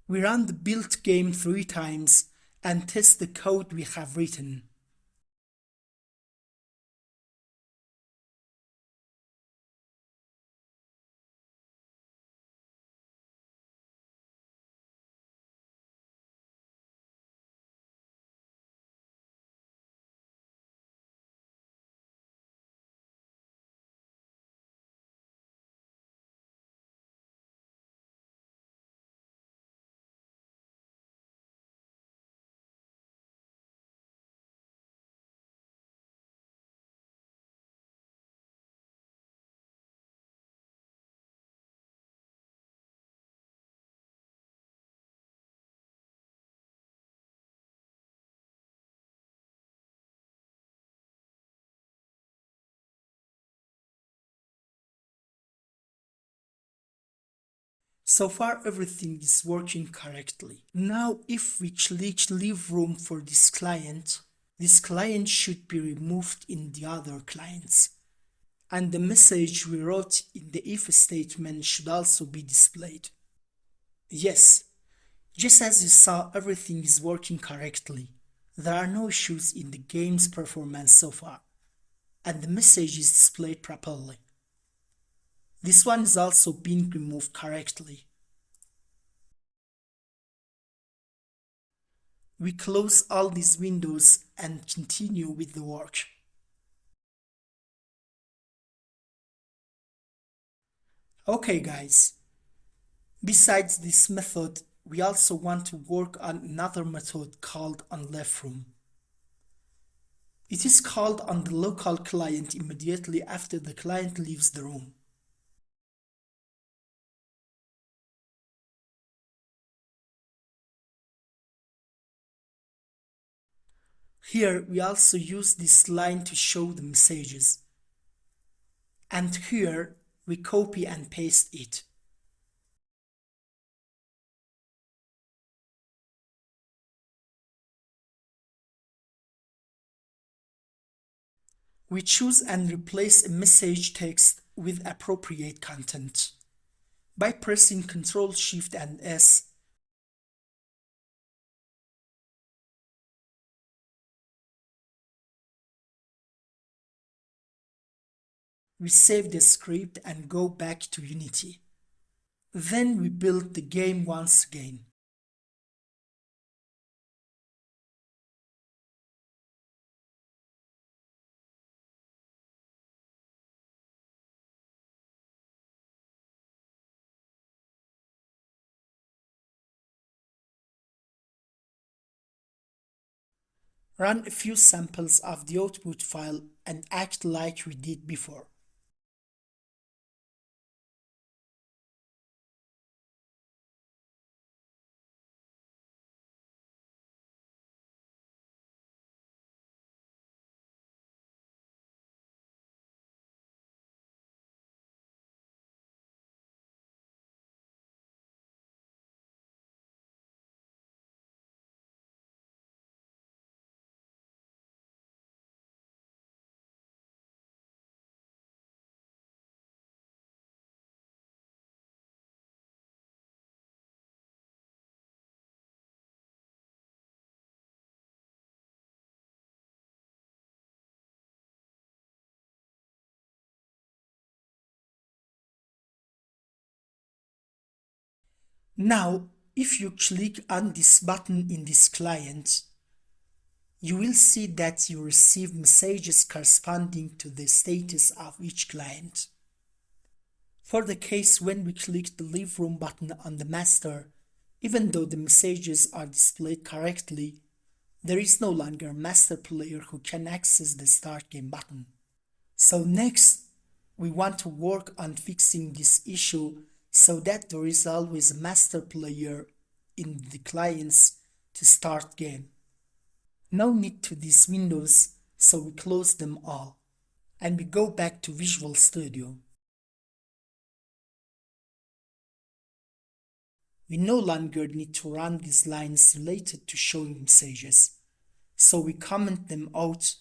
We run the built game 3 times and test the code we have written. So far everything is working correctly. Now if we click leave room for this client should be removed in the other clients. And the message we wrote in the if statement should also be displayed. Yes, just as you saw, everything is working correctly. There are no issues in the game's performance so far, and the message is displayed properly. This one is also being removed correctly. We close all these windows and continue with the work. Okay guys, besides this method, we also want to work on another method called onLeftRoom. It is called on the local client immediately after the client leaves the room. Here we also use this line to show the messages. And here we copy and paste it. We choose and replace a message text with appropriate content. By pressing Ctrl Shift and S, we save the script and go back to Unity. Then we build the game once again. Run a few samples of the output file and act like we did before. Now If you click on this button in this client, you will see that you receive messages corresponding to the status of each client. For the case when we click the Leave Room button on the master, even though the messages are displayed correctly, there is no longer a master player who can access the Start Game button. So next, we want to work on fixing this issue so that there is always a master player in the clients to start game. No need to these windows, so we close them all. And we go back to Visual Studio. We no longer need to run these lines related to showing messages, so we comment them out.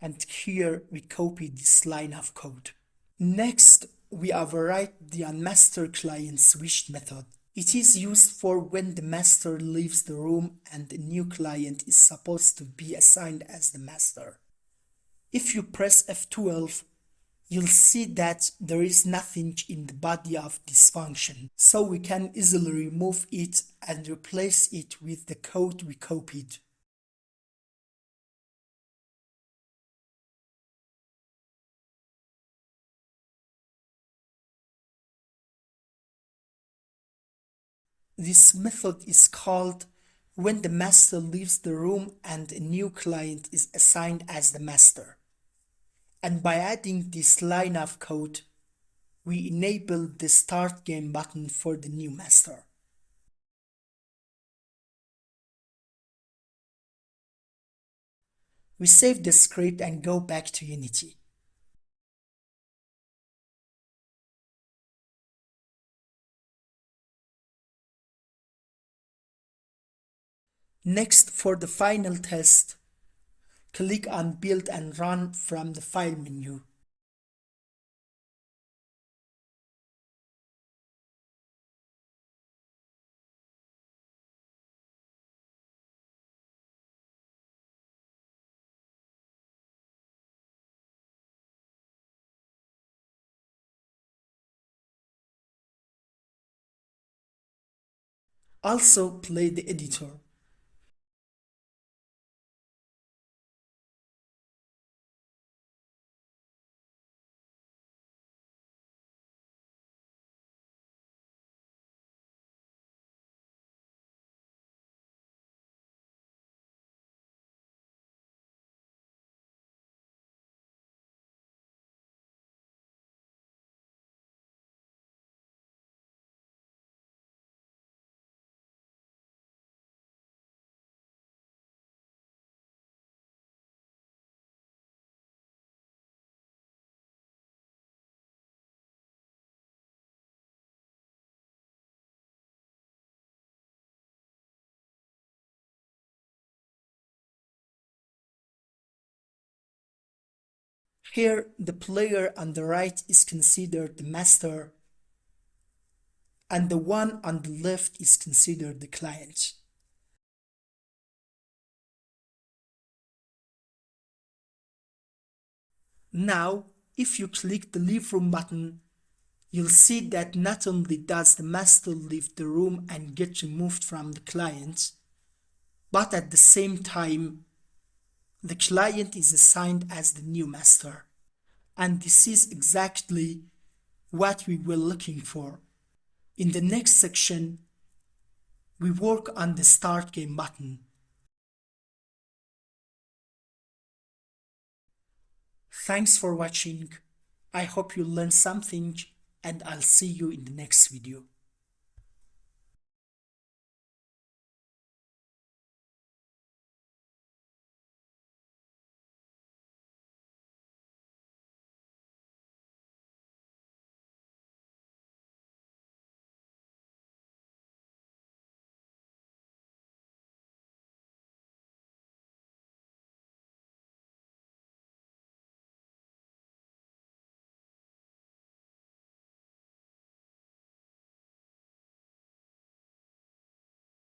And here we copy this line of code. Next, we overwrite the onMaster client switched method. It is used for when the master leaves the room and a new client is supposed to be assigned as the master. If you press F12, you'll see that there is nothing in the body of this function, so we can easily remove it and replace it with the code we copied. This method is called when the master leaves the room and a new client is assigned as the master. And by adding this line of code, we enable the Start Game button for the new master. We save the script and go back to Unity. Next, for the final test, click on Build and Run from the File menu. Also play the editor. Here, the player on the right is considered the master, and the one on the left is considered the client. Now, if you click the Leave Room button, you'll see that not only does the master leave the room and get removed from the client, but at the same time, the client is assigned as the new master. And this is exactly what we were looking for. In the next section, we work on the Start Game button. Thanks for watching. I hope you learned something, and I'll see you in the next video.